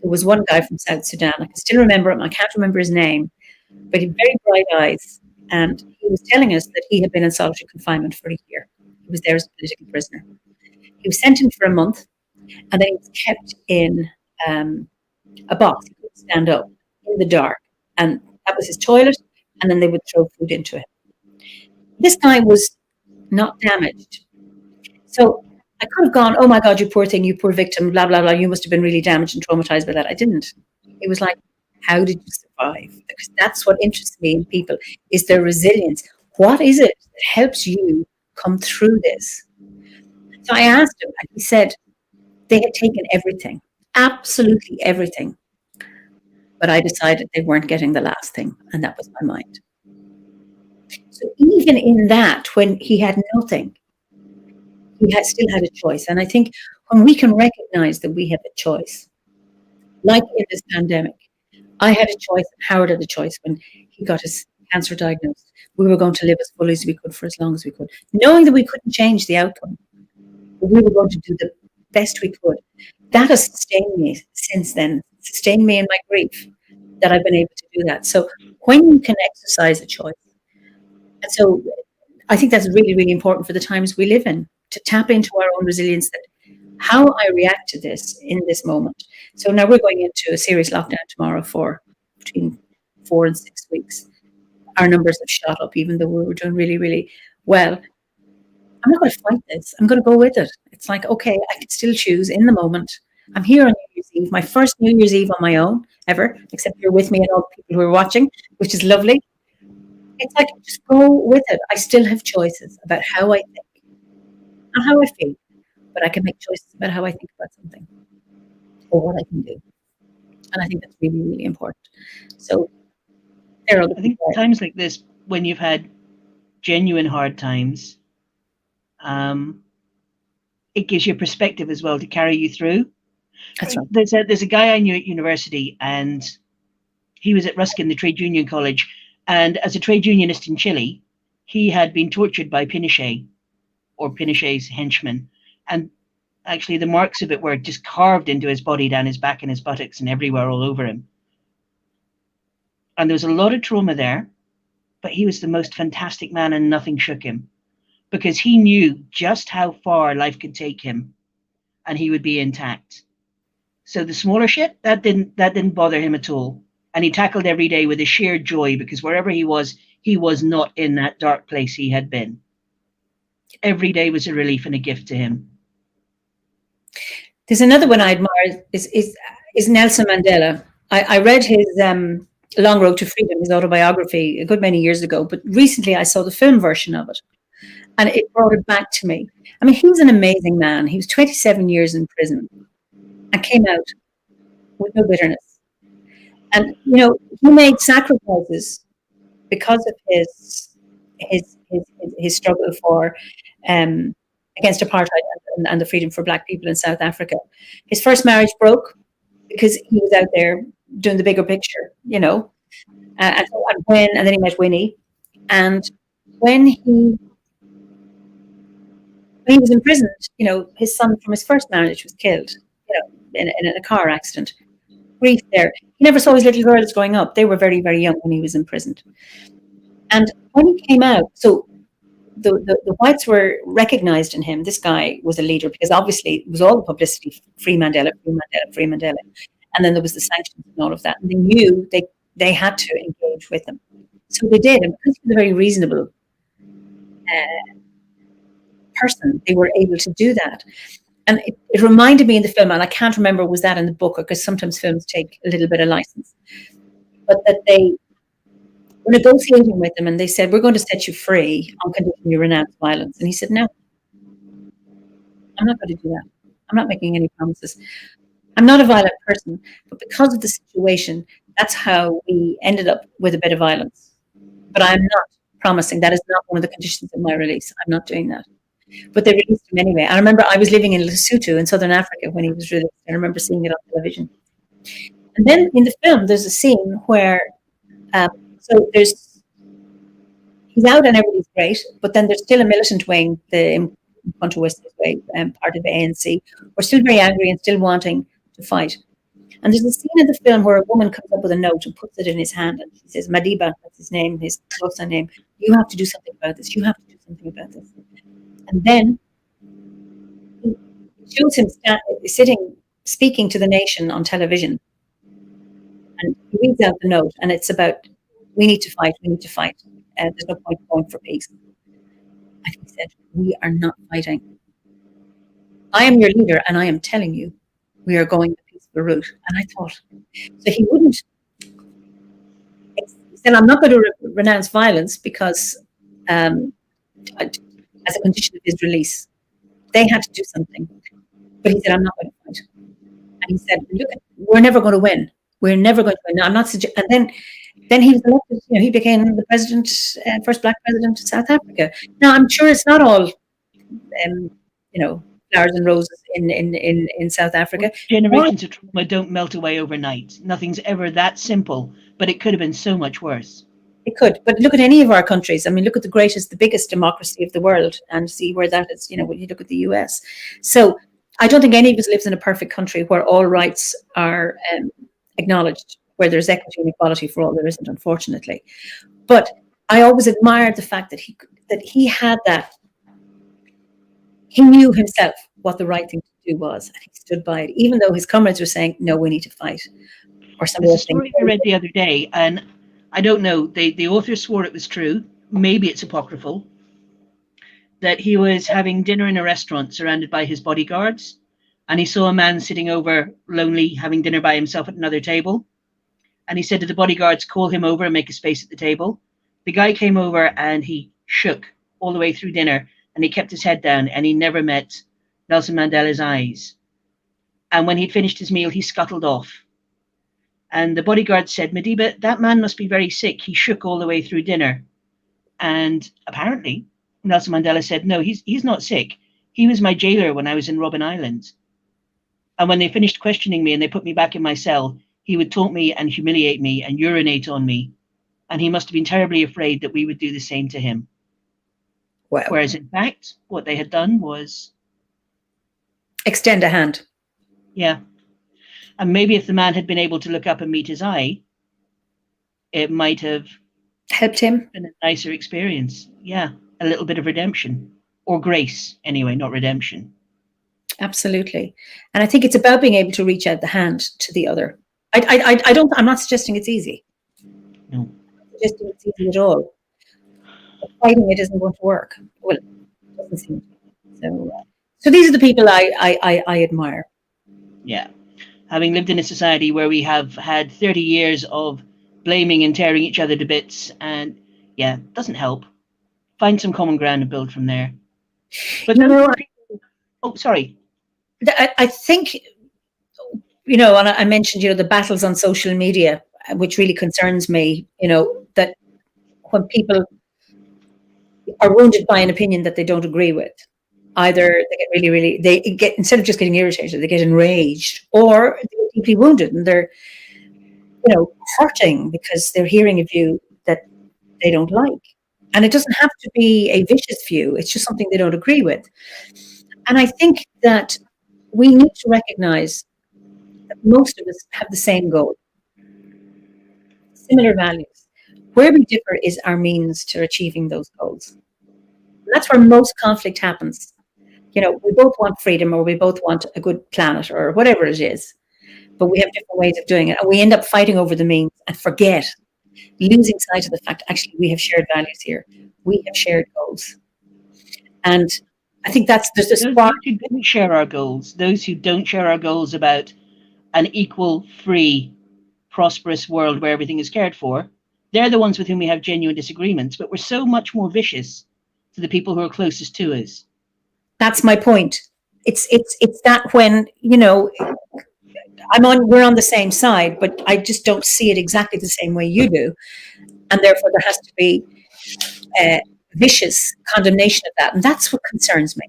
there was one guy from South Sudan. I can still remember him. I can't remember his name, but he had very bright eyes. And he was telling us that he had been in solitary confinement for a year. He was there as a political prisoner. He was sent in for a month, and then he was kept in a box. He couldn't stand up in the dark. And that was his toilet, and then they would throw food into him. This guy was not damaged. So I could have gone, oh my God, you poor thing, you poor victim, blah, blah, blah. You must have been really damaged and traumatized by that. I didn't. It was like, how did you survive? Because that's what interests me in people, is their resilience. What is it that helps you come through this? So I asked him, and he said they had taken everything, absolutely everything. But I decided they weren't getting the last thing, and that was my mind. So even in that, when he had nothing, he still had a choice. And I think when we can recognize that we have a choice, like in this pandemic, I had a choice, and Howard had a choice when he got his cancer diagnosed. We were going to live as fully as we could for as long as we could, knowing that we couldn't change the outcome, but we were going to do the best we could. That has sustained me since then, sustained me in my grief, that I've been able to do that. So when you can exercise a choice, and so I think that's really, really important for the times we live in, to tap into our own resilience, that how I react to this in this moment. So now we're going into a serious lockdown tomorrow for between 4 and 6 weeks. Our numbers have shot up, even though we were doing really, really well. I'm not going to fight this. I'm going to go with it. It's like, okay, I can still choose in the moment. I'm here on New Year's Eve, my first New Year's Eve on my own ever, except you're with me and all the people who are watching, which is lovely. It's like, just go with it. I still have choices about how I think, not how I feel, but I can make choices about how I think about something or what I can do. And I think that's really, really important. So there are I think times like this, when you've had genuine hard times, it gives you a perspective as well to carry you through. That's right. There's a guy I knew at university, and he was at Ruskin, the trade union college. And as a trade unionist in Chile, he had been tortured by Pinochet, or Pinochet's henchmen. And actually the marks of it were just carved into his body, down his back and his buttocks and everywhere all over him. And there was a lot of trauma there. but he was the most fantastic man, and nothing shook him, because he knew just how far life could take him, and he would be intact. So the smaller shit, that didn't bother him at all. And he tackled every day with a sheer joy, because wherever he was not in that dark place he had been. Every day was a relief and a gift to him. There's another one I admire is Nelson Mandela. I read his Long Road to Freedom, his autobiography, a good many years ago, but recently I saw the film version of it, and it brought it back to me. I mean, he's an amazing man. He was 27 years in prison and came out with no bitterness. And, you know, he made sacrifices because of his struggle for against apartheid and the freedom for Black people in South Africa. His first marriage broke because he was out there doing the bigger picture, you know. And then he met Winnie, and when he was imprisoned, you know, his son from his first marriage was killed, you know, in a car accident. Grief there. He never saw his little girls growing up. They were very, very young when he was imprisoned. And when he came out, so the whites were recognized in him. This guy was a leader, because obviously it was all the publicity, free Mandela, free Mandela, free Mandela. And then there was the sanctions and all of that. And they knew they had to engage with him. So they did. And because he was a very reasonable person, they were able to do that. And it reminded me in the film, and I can't remember was that in the book, or because sometimes films take a little bit of license, but that they were negotiating with him and they said, we're going to set you free on condition you renounce violence. And he said, no, I'm not going to do that. I'm not making any promises. I'm not a violent person, but because of the situation, that's how we ended up with a bit of violence. But I'm not promising. That is not one of the conditions of my release. I'm not doing that. But they released him anyway. I remember I was living in Lesotho in Southern Africa when he was released. I remember seeing it on television. And then in the film, there's a scene where, he's out and everything's great, but then there's still a militant wing, the Mkhonto way, part of the ANC. We're still very angry and still wanting to fight. And there's a scene in the film where a woman comes up with a note and puts it in his hand, and she says, Madiba, that's his name, his Xhosa name, you have to do something about this. You have to do something about this. And then he shows him sitting, speaking to the nation on television. And he reads out the note, and it's about, we need to fight, we need to fight. There's no point going for peace. And he said, we are not fighting. I am your leader, and I am telling you, we are going the peaceful route. And I thought, so he wouldn't. He said, I'm not going to renounce violence because as a condition of his release, they had to do something. But he said, I'm not going to fight. And he said, look, we're never going to win. We're never going to win. No, I'm not. And then he was elected. You know, he became the president, first Black president of South Africa. Now, I'm sure it's not all, you know, flowers and roses in South Africa. Generations of trauma don't melt away overnight. Nothing's ever that simple, but it could have been so much worse. It could, but look at any of our countries. I mean, look at the biggest democracy of the world, and see where that is. You know, when you look at the US. So I don't think any of us lives in a perfect country where all rights are acknowledged, where there's equity and equality for all. There isn't, unfortunately. But I always admired the fact that he had that. He knew himself what the right thing to do was, and he stood by it, even though his comrades were saying, "No, we need to fight." Or something. There's a story I read the other day, and I don't know, the author swore it was true, maybe it's apocryphal, that he was having dinner in a restaurant surrounded by his bodyguards, and he saw a man sitting over lonely having dinner by himself at another table. And he said to the bodyguards, call him over and make a space at the table. The guy came over and he shook all the way through dinner, and he kept his head down, and he never met Nelson Mandela's eyes. And when he'd finished his meal, he scuttled off. And the bodyguard said, Madiba, that man must be very sick. He shook all the way through dinner. And apparently, Nelson Mandela said, no, he's not sick. He was my jailer when I was in Robben Island. And when they finished questioning me and they put me back in my cell, he would taunt me and humiliate me and urinate on me. And he must have been terribly afraid that we would do the same to him. Wow. Whereas in fact, what they had done was extend a hand. Yeah. And maybe if the man had been able to look up and meet his eye, it might have Helped him. And a nicer experience. Yeah, a little bit of redemption or grace, anyway, not redemption. Absolutely. And I think it's about being able to reach out the hand to the other. I'm not suggesting it's easy. No. I'm not suggesting it's easy at all. But fighting it isn't going to work. Well, it doesn't seem to. So these are the people I admire. Yeah. Having lived in a society where we have had 30 years of blaming and tearing each other to bits, and yeah, doesn't help. Find some common ground and build from there. But oh, sorry. I think, and I mentioned, the battles on social media, which really concerns me, that when people are wounded by an opinion that they don't agree with, either they get they get, instead of just getting irritated, they get enraged, or they get deeply wounded and they're, hurting because they're hearing a view that they don't like. And it doesn't have to be a vicious view. It's just something they don't agree with. And I think that we need to recognize that most of us have the same goal, similar values. Where we differ is our means to achieving those goals. And that's where most conflict happens. We both want freedom, or we both want a good planet, or whatever it is, but we have different ways of doing it. And we end up fighting over the means and losing sight of the fact, actually, we have shared values here. We have shared goals. And I think there's this spark. Those who don't share our goals, those who don't share our goals about an equal, free, prosperous world where everything is cared for, they're the ones with whom we have genuine disagreements, but we're so much more vicious to the people who are closest to us. That's my point. It's that when, we're on the same side, but I just don't see it exactly the same way you do. And therefore there has to be vicious condemnation of that. And that's what concerns me.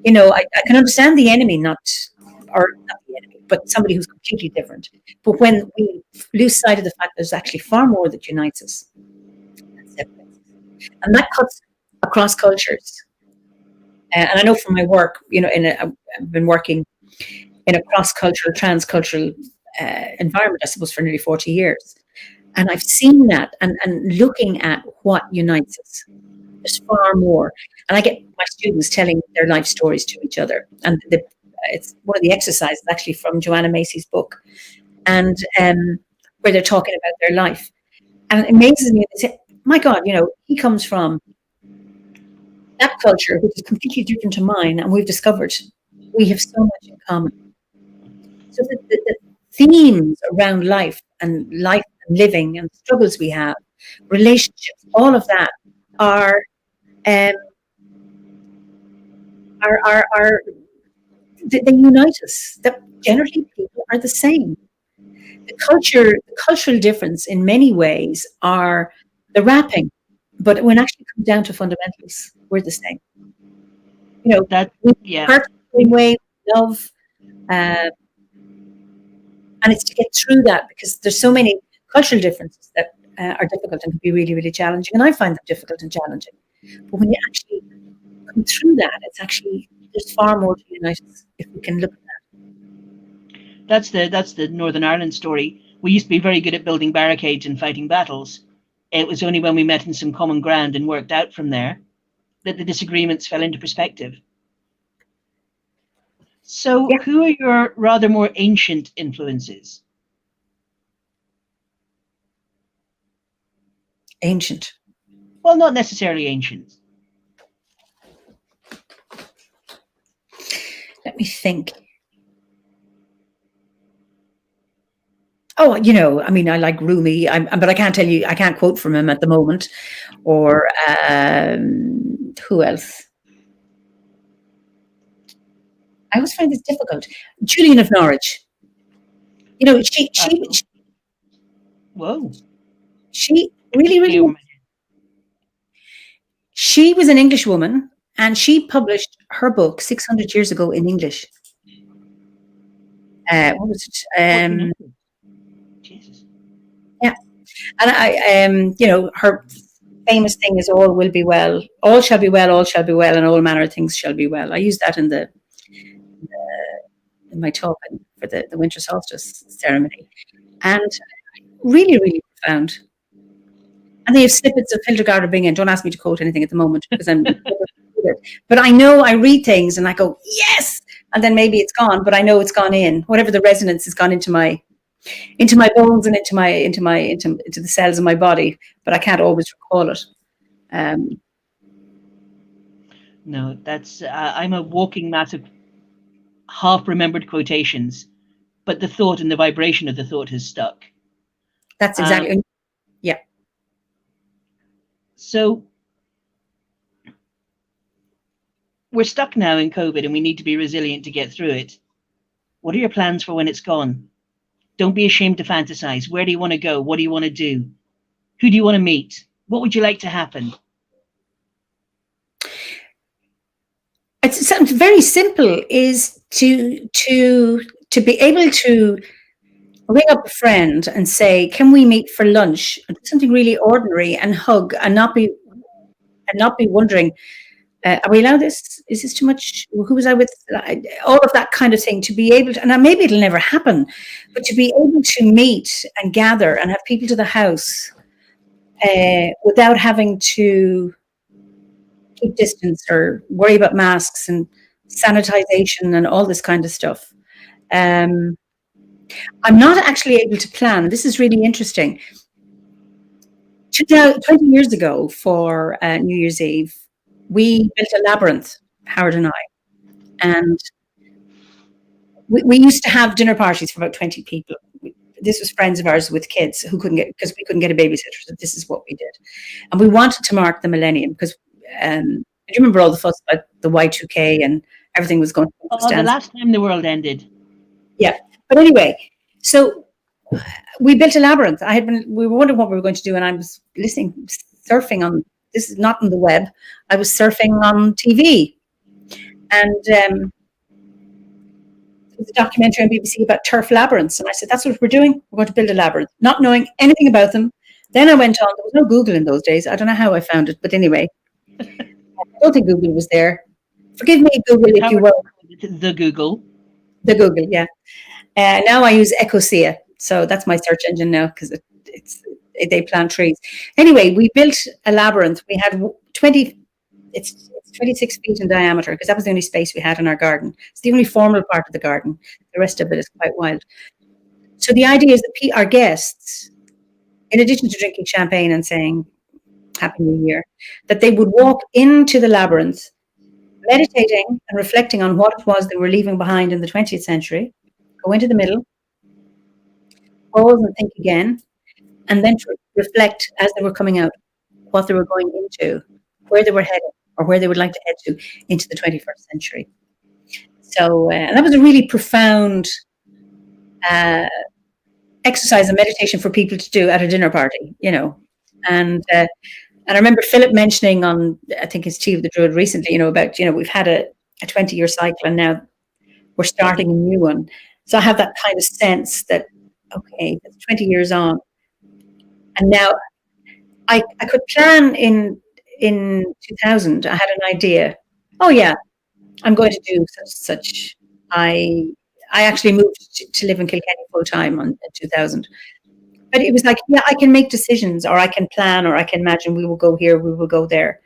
I can understand the enemy, not the enemy, but somebody who's completely different. But when we lose sight of the fact there's actually far more that unites us, and that cuts across cultures. And I know from my work, I've been working in a cross-cultural, trans-cultural environment, I suppose, for nearly 40 years. And I've seen that and looking at what unites us. There's far more. And I get my students telling their life stories to each other. And it's one of the exercises actually from Joanna Macy's book, and where they're talking about their life. And it amazes me. They say, my God, he comes from that culture, which is completely different to mine, and we've discovered we have so much in common. So the themes around life and living and struggles we have, relationships, all of that are they unite us. That generally people are the same. The cultural difference in many ways are the wrapping, but when it actually comes down to fundamentals, we're the same. That hurt the same way, love, and it's to get through that, because there's so many cultural differences that are difficult and can be really, really challenging. And I find them difficult and challenging. But when you actually come through that, it's actually, there's far more to unite us if we can look at that. That's the Northern Ireland story. We used to be very good at building barricades and fighting battles. It was only when we met in some common ground and worked out from there that the disagreements fell into perspective. So who are your rather more ancient influences? Ancient. Well, not necessarily ancient. Let me think. Oh, I like Rumi, but I can't quote from him at the moment. Or who else? I always find this difficult. Julian of Norwich. Whoa. She really. She was an English woman, and she published her book 600 years ago in English. What was it? Jesus. Yeah, and her famous thing is "All will be well, all shall be well, all shall be well, and all manner of things shall be well." I use that in my talk for the winter solstice ceremony, and really, really profound. And they have snippets of Hildegard of Bingen. Don't ask me to quote anything at the moment because I'm. But I know I read things and I go, yes, and then maybe it's gone, but I know it's gone in. Whatever the resonance has gone into my bones and into the cells of my body, but I can't always recall it. No, that's I'm a walking mass of half remembered quotations, but the thought and the vibration of the thought has stuck. That's exactly. Yeah. So we're stuck now in COVID and we need to be resilient to get through it. What are your plans for when it's gone? Don't be ashamed to fantasize. Where do you want to go? What do you want to do? Who do you want to meet? What would you like to happen? It's something very simple, is to be able to ring up a friend and say, can we meet for lunch? Something really ordinary, and hug, and not be wondering, are we allowed this? Is this too much? Who was I with? All of that kind of thing, to be able to, and maybe it'll never happen, but to be able to meet and gather and have people to the house without having to keep distance or worry about masks and sanitization and all this kind of stuff. I'm not actually able to plan. This is really interesting. 20 years ago for New Year's Eve, we built a labyrinth, Howard and I, and we used to have dinner parties for about 20 people. This was friends of ours with kids who couldn't get, because we couldn't get a babysitter. So this is what we did. And we wanted to mark the millennium because do you remember all the fuss about the Y2K and everything was going to the last time the world ended. Yeah. But anyway, so we built a labyrinth. We were wondering what we were going to do, and I was surfing on, this is not on the web, I was surfing on TV. And there was a documentary on BBC about turf labyrinths. And I said, that's what we're doing. We're going to build a labyrinth, not knowing anything about them. Then I went on, there was no Google in those days. I don't know how I found it, but anyway, I don't think Google was there. Forgive me, Google, if you will. The Google. The Google, yeah. Now I use Ecosia. So that's my search engine now, because they plant trees. Anyway, we built a labyrinth. We had it's 26 feet in diameter, because that was the only space we had in our garden. It's the only formal part of the garden. The rest of it is quite wild. So the idea is that our guests, in addition to drinking champagne and saying Happy New Year, that they would walk into the labyrinth, meditating and reflecting on what it was they were leaving behind in the 20th century, go into the middle, pause and think again, and then to reflect as they were coming out, what they were going into, where they were headed, or where they would like to head to into the 21st century. So, and that was a really profound exercise and meditation for people to do at a dinner party, you know. And I remember Philip mentioning on, I think it's Tea of the Druid recently, you know, about, you know, we've had a 20-year cycle and now we're starting a new one. So I have that kind of sense that, okay, it's 20 years on. And now I could plan in 2000, I had an idea. Oh yeah, I'm going to do such. I actually moved to live in Kilkenny full time in 2000. But it was like, yeah, I can make decisions, or I can plan, or I can imagine we will go here, we will go there.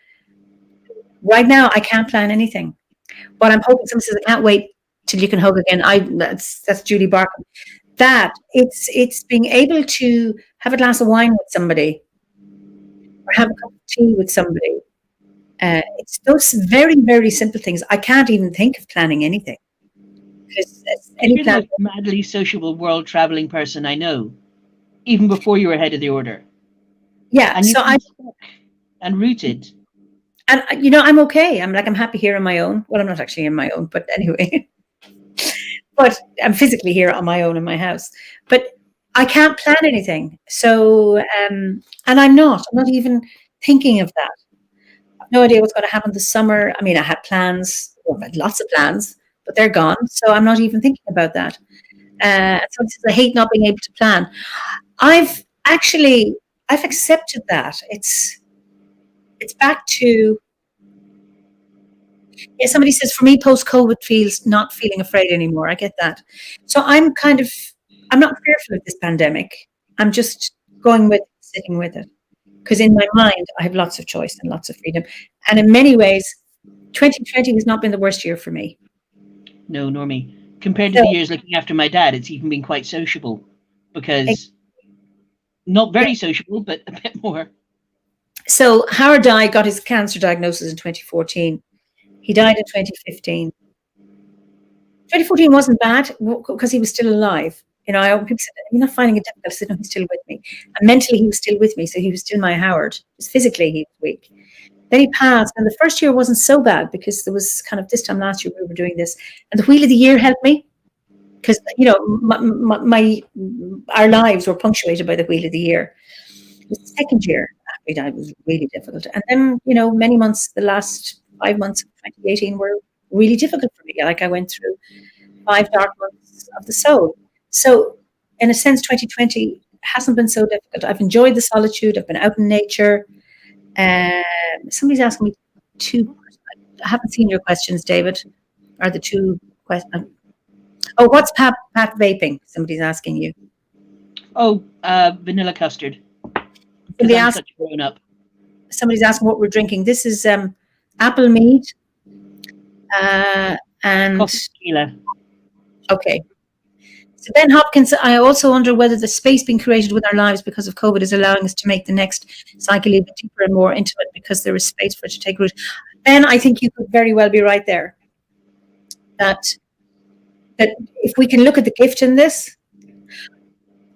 Right now, I can't plan anything. But I'm hoping someone says, I can't wait till you can hug again. That's Julie Barker. That it's being able to have a glass of wine with somebody, or have a cup of tea with somebody. It's those very, very simple things. I can't even think of planning anything. You're the most madly sociable world traveling person I know, even before you were head of the order. Yeah, and so I'm stuck and rooted. And you know, I'm okay. I'm happy here on my own. Well, I'm not actually in my own, but anyway. But I'm physically here on my own in my house. But I can't plan anything. So, and I'm not even thinking of that. I have no idea what's going to happen this summer. I mean, I had plans, I had lots of plans, but they're gone. So I'm not even thinking about that. So I hate not being able to plan. I've accepted that. It's back to, yeah, somebody says, for me, post-COVID feels not feeling afraid anymore. I get that. So I'm not fearful of this pandemic. I'm just going with it, sitting with it. Because in my mind, I have lots of choice and lots of freedom. And in many ways, 2020 has not been the worst year for me. No, nor me. Compared to the years looking after my dad, it's even been quite sociable, because not very sociable, but a bit more. So Howard got his cancer diagnosis in 2014. He died in 2015. 2014 wasn't bad because he was still alive. You know, people said, "You're not finding it difficult." I said, "No, he's still with me." And mentally, he was still with me. So he was still my Howard. Just physically, he was weak. Then he passed. And the first year wasn't so bad because there was kind of this time last year we were doing this. And the Wheel of the Year helped me because, you know, our lives were punctuated by the Wheel of the Year. The second year after he died was really difficult. And then, you know, many months, the last 5 months of 2018 were really difficult for me. Like I went through 5 dark months of the soul. So in a sense, 2020 hasn't been so difficult. I've enjoyed the solitude. I've been out in nature. Somebody's asking me I haven't seen your questions, David. Are the 2 questions? Oh, what's Pat vaping? Somebody's asking you. Oh, vanilla custard. Such a grown up. Somebody's asking what we're drinking. This is apple mead and coffee tequila. Okay. So Ben Hopkins, I also wonder whether the space being created with our lives because of COVID is allowing us to make the next cycle even deeper and more intimate because there is space for it to take root. Ben, I think you could very well be right there. That if we can look at the gift in this,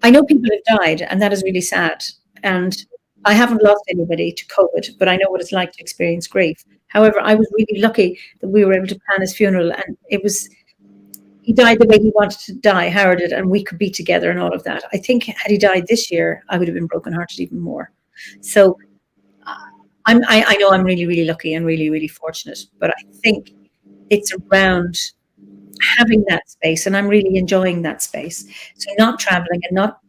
I know people have died, and that is really sad. And I haven't lost anybody to COVID, but I know what it's like to experience grief. However, I was really lucky that we were able to plan his funeral, and he died the way he wanted to die, Howard did, and we could be together and all of that. I think had he died this year, I would have been brokenhearted even more. So I know I'm really, really lucky and really, really fortunate, but I think it's around having that space, and I'm really enjoying that space. So not traveling and not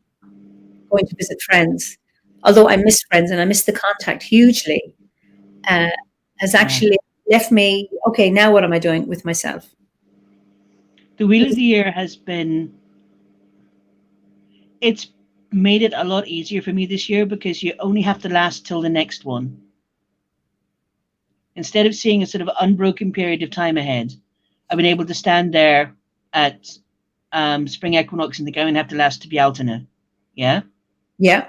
going to visit friends, although I miss friends and I miss the contact hugely, has actually left me, okay, now what am I doing with myself? The Wheel of the Year it's made it a lot easier for me this year because you only have to last till the next one. Instead of seeing a sort of unbroken period of time ahead, I've been able to stand there at spring equinox and think I'm going to have to last to Bealtaine. Yeah? Yeah.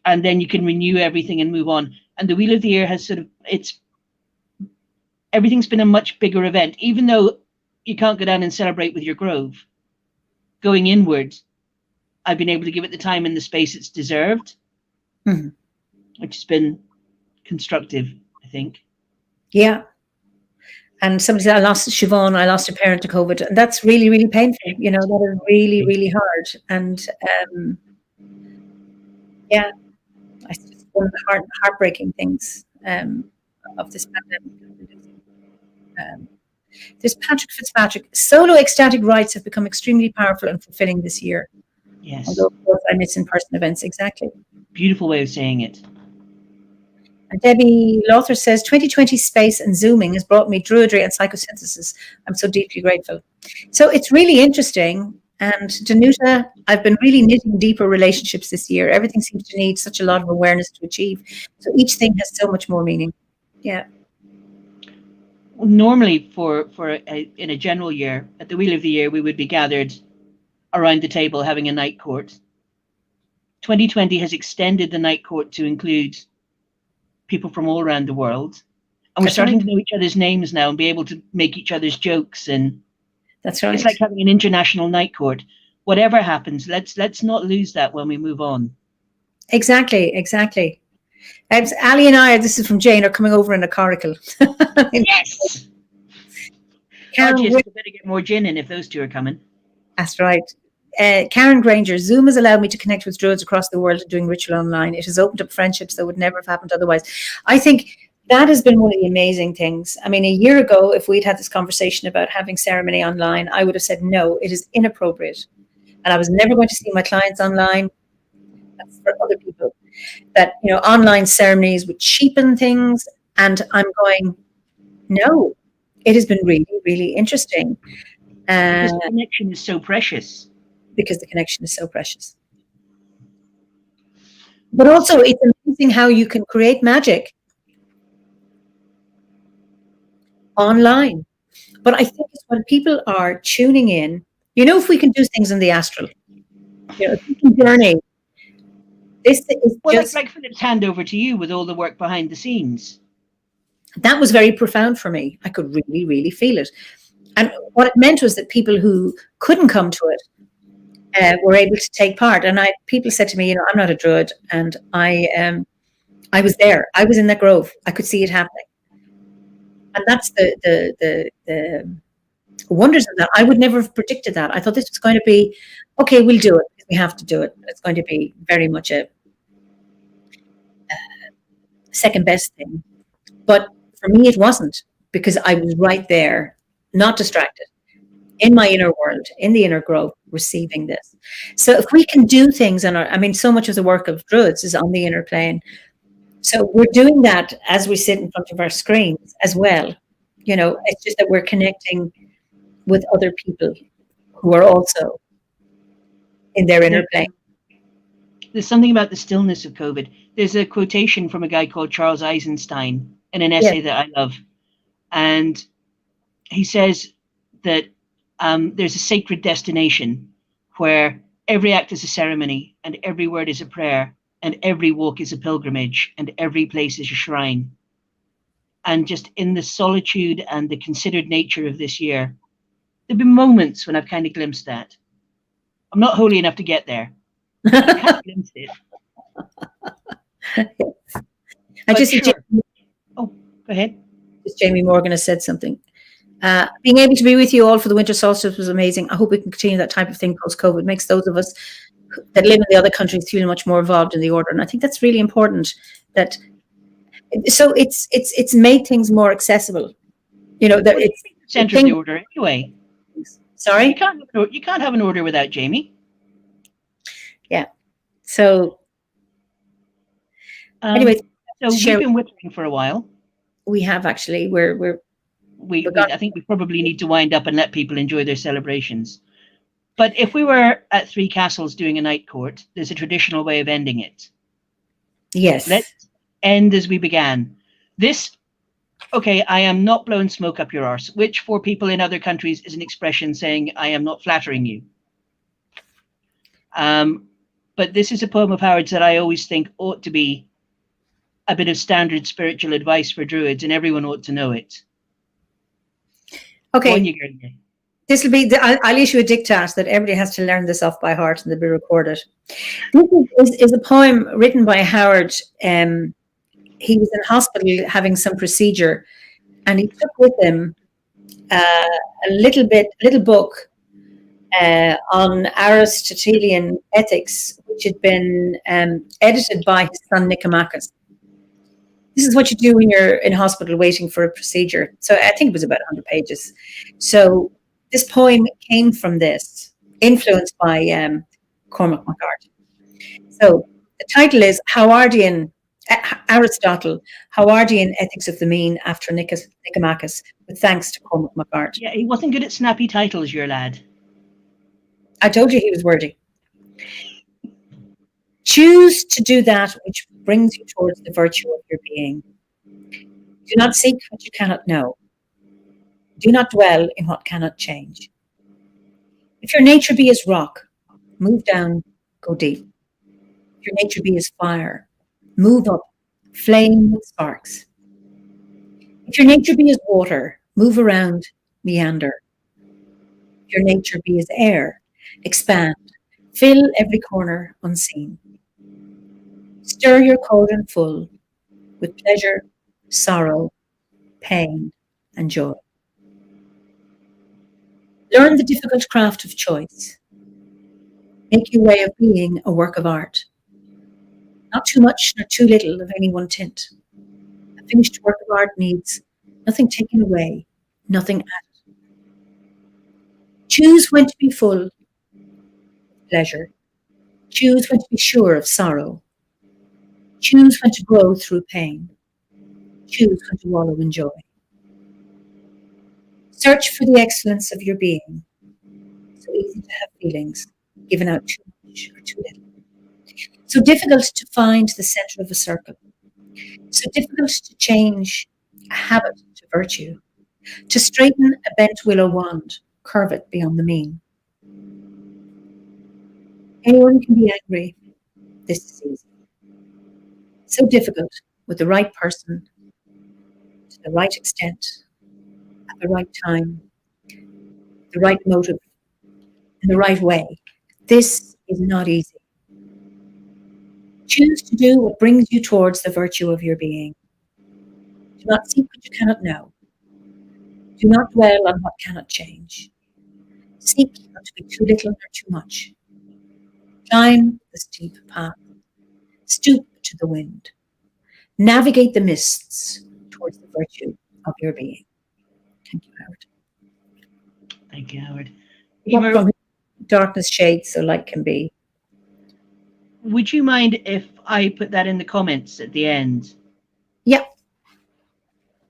And then you can renew everything and move on. And the Wheel of the Year has everything's been a much bigger event, even though you can't go down and celebrate with your grove. Going inward, I've been able to give it the time and the space it's deserved, which has been constructive, I think. Yeah. And somebody said, I lost Siobhan, I lost a parent to COVID. And that's really, really painful. You know, that is really, really hard. And yeah, it's just one of the heartbreaking things of this pandemic. There's Patrick Fitzpatrick. Solo ecstatic rites have become extremely powerful and fulfilling this year. Yes. Although, of course, I miss in-person events. Exactly. Beautiful way of saying it. And Debbie Lothar says, 2020 space and Zooming has brought me druidry and psychosynthesis. I'm so deeply grateful. So it's really interesting. And Danuta, I've been really knitting deeper relationships this year. Everything seems to need such a lot of awareness to achieve. So each thing has so much more meaning. Yeah. Well, normally in a general year, at the Wheel of the Year, we would be gathered around the table having a night court. 2020 has extended the night court to include people from all around the world. And we're starting to know each other's names now and be able to make each other's jokes. And that's right. It's like having an international night court. Whatever happens, let's not lose that when we move on. Exactly. Ali and I, this is from Jane, are coming over in a coracle. Yes! Archie, better get more gin in if those two are coming. That's right. Karen Granger, Zoom has allowed me to connect with druids across the world doing ritual online. It has opened up friendships that would never have happened otherwise. I think that has been one of the amazing things. I mean, a year ago, if we'd had this conversation about having ceremony online, I would have said, no, it is inappropriate. And I was never going to see my clients online. That's for other people. That, you know, online ceremonies would cheapen things. And I'm going, no, it has been really, really interesting. Because the connection is so precious. But also, it's amazing how you can create magic online. But I think it's when people are tuning in, if we can do things in the astral, if we can journey, this is Well, just, like Philip's hand over to you with all the work behind the scenes. that was very profound for me. I could really, really feel it. And what it meant was that people who couldn't come to it were able to take part. And people said to me, I'm not a druid, and I was there. I was in that grove. I could see it happening. And that's the wonders of that. I would never have predicted that. I thought this was going to be, okay, we'll do it. We have to do it. It's going to be very much a second best thing. But for me, it wasn't, because I was right there, not distracted, in my inner world, in the inner growth, receiving this. So if we can do things so much of the work of druids is on the inner plane. So we're doing that as we sit in front of our screens as well. It's just that we're connecting with other people who are also in their inner plane. There's something about the stillness of COVID. There's a quotation from a guy called Charles Eisenstein in an essay that I love. And he says that there's a sacred destination where every act is a ceremony and every word is a prayer and every walk is a pilgrimage and every place is a shrine. And just in the solitude and the considered nature of this year, there've been moments when I've kind of glimpsed that. I'm not holy enough to get there. I kind of glimpsed it. I just see go ahead. Jamie Morgan has said something. Being able to be with you all for the winter solstice was amazing. I hope we can continue that type of thing post-COVID. It makes those of us that live in the other countries feel much more involved in the order. And I think that's really important. So it's made things more accessible. That it's center of the order anyway. Sorry? You can't have an order without Jamie. Yeah. So anyway, so we've been whittling for a while. We have actually. I think we probably need to wind up and let people enjoy their celebrations. But if we were at Three Castles doing a night court, there's a traditional way of ending it. Yes. Let's end as we began. Okay, I am not blowing smoke up your arse, which for people in other countries is an expression saying I am not flattering you. But this is a poem of Howard's that I always think ought to be a bit of standard spiritual advice for druids, and everyone ought to know it. Okay. This will be, I'll issue a diktat that everybody has to learn this off by heart and they'll be recorded. This is a poem written by Howard. He was in hospital having some procedure, and he took with him a little book on Aristotelian ethics, which had been edited by his son Nicomachus. This is what you do when you're in hospital waiting for a procedure. So I think it was about 100 pages. So this poem came from this, influenced by Cormac MacArt. So the title is Aristotle, Howardian Ethics of the Mean after Nicomachus, with thanks to Cormac MacArt. Yeah, he wasn't good at snappy titles, your lad. I told you he was wordy. Choose to do that which brings you towards the virtue of your being. Do not seek what you cannot know. Do not dwell in what cannot change. If your nature be as rock, move down, go deep. If your nature be as fire, move up, flame with sparks. If your nature be as water, move around, meander. If your nature be as air, expand, fill every corner unseen. Stir your cauldron full with pleasure, sorrow, pain, and joy. Learn the difficult craft of choice. Make your way of being a work of art. Not too much nor too little of any one tint. A finished work of art needs nothing taken away, nothing added. Choose when to be full of pleasure. Choose when to be sure of sorrow. Choose when to grow through pain. Choose when to wallow in joy. Search for the excellence of your being. So easy to have feelings given out too much or too little. So difficult to find the center of a circle. So difficult to change a habit to virtue. To straighten a bent willow wand, curve it beyond the mean. Anyone can be angry. This is easy. So difficult with the right person, to the right extent, at the right time, the right motive, in the right way. This is not easy. Choose to do what brings you towards the virtue of your being. Do not seek what you cannot know. Do not dwell on what cannot change. Seek not to be too little or too much. Climb the steep path. Stoop to the wind. Navigate the mists towards the virtue of your being. Thank you, Howard. Thank you, Howard. From darkness shades so light can be. Would you mind if I put that in the comments at the end? Yeah.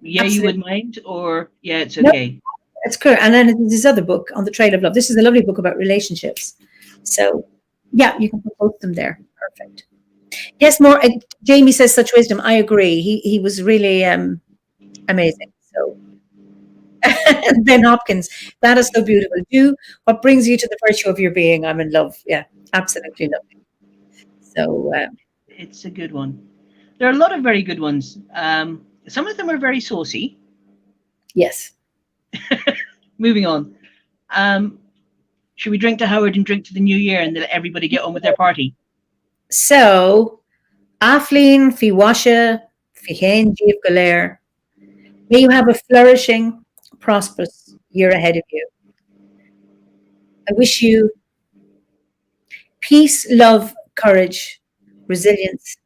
Yeah, Absolutely. You would mind? Or, yeah, it's okay. No, it's cool. And then there's this other book, On the Trail of Love. This is a lovely book about relationships. So, yeah, you can put both of them there. Perfect. Yes, more. Jamie says such wisdom. I agree. He was really amazing. So, Ben Hopkins, that is so beautiful. Do what brings you to the virtue of your being. I'm in love. Yeah, absolutely lovely. So, it's a good one. There are a lot of very good ones. Some of them are very saucy. Yes. Moving on. Should we drink to Howard and drink to the new year and let everybody get on with their party? So, Athleen, fi washa, fi hen Jeev Galer. May you have a flourishing, prosperous year ahead of you. I wish you peace, love, courage, resilience,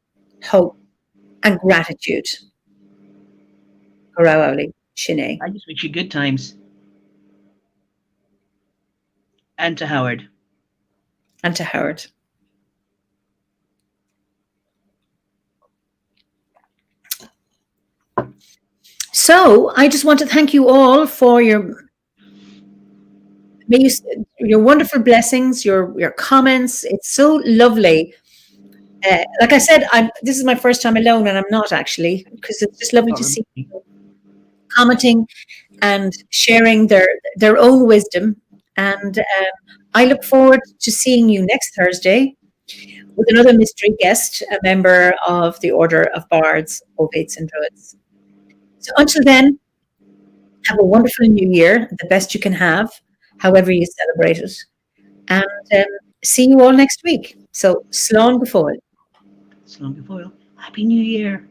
hope, and gratitude. I just wish you good times. And to Howard. And to Howard. So I just want to thank you all for your wonderful blessings, your comments. It's so lovely. Like I said, this is my first time alone, and I'm not actually, because it's just lovely to see people commenting and sharing their own wisdom. And I look forward to seeing you next Thursday with another mystery guest, a member of the Order of Bards, Obates and Druids. So until then, have a wonderful new year, the best you can have, however you celebrate it. And see you all next week. So, Slán go fóill. Slán go fóill. Happy New Year.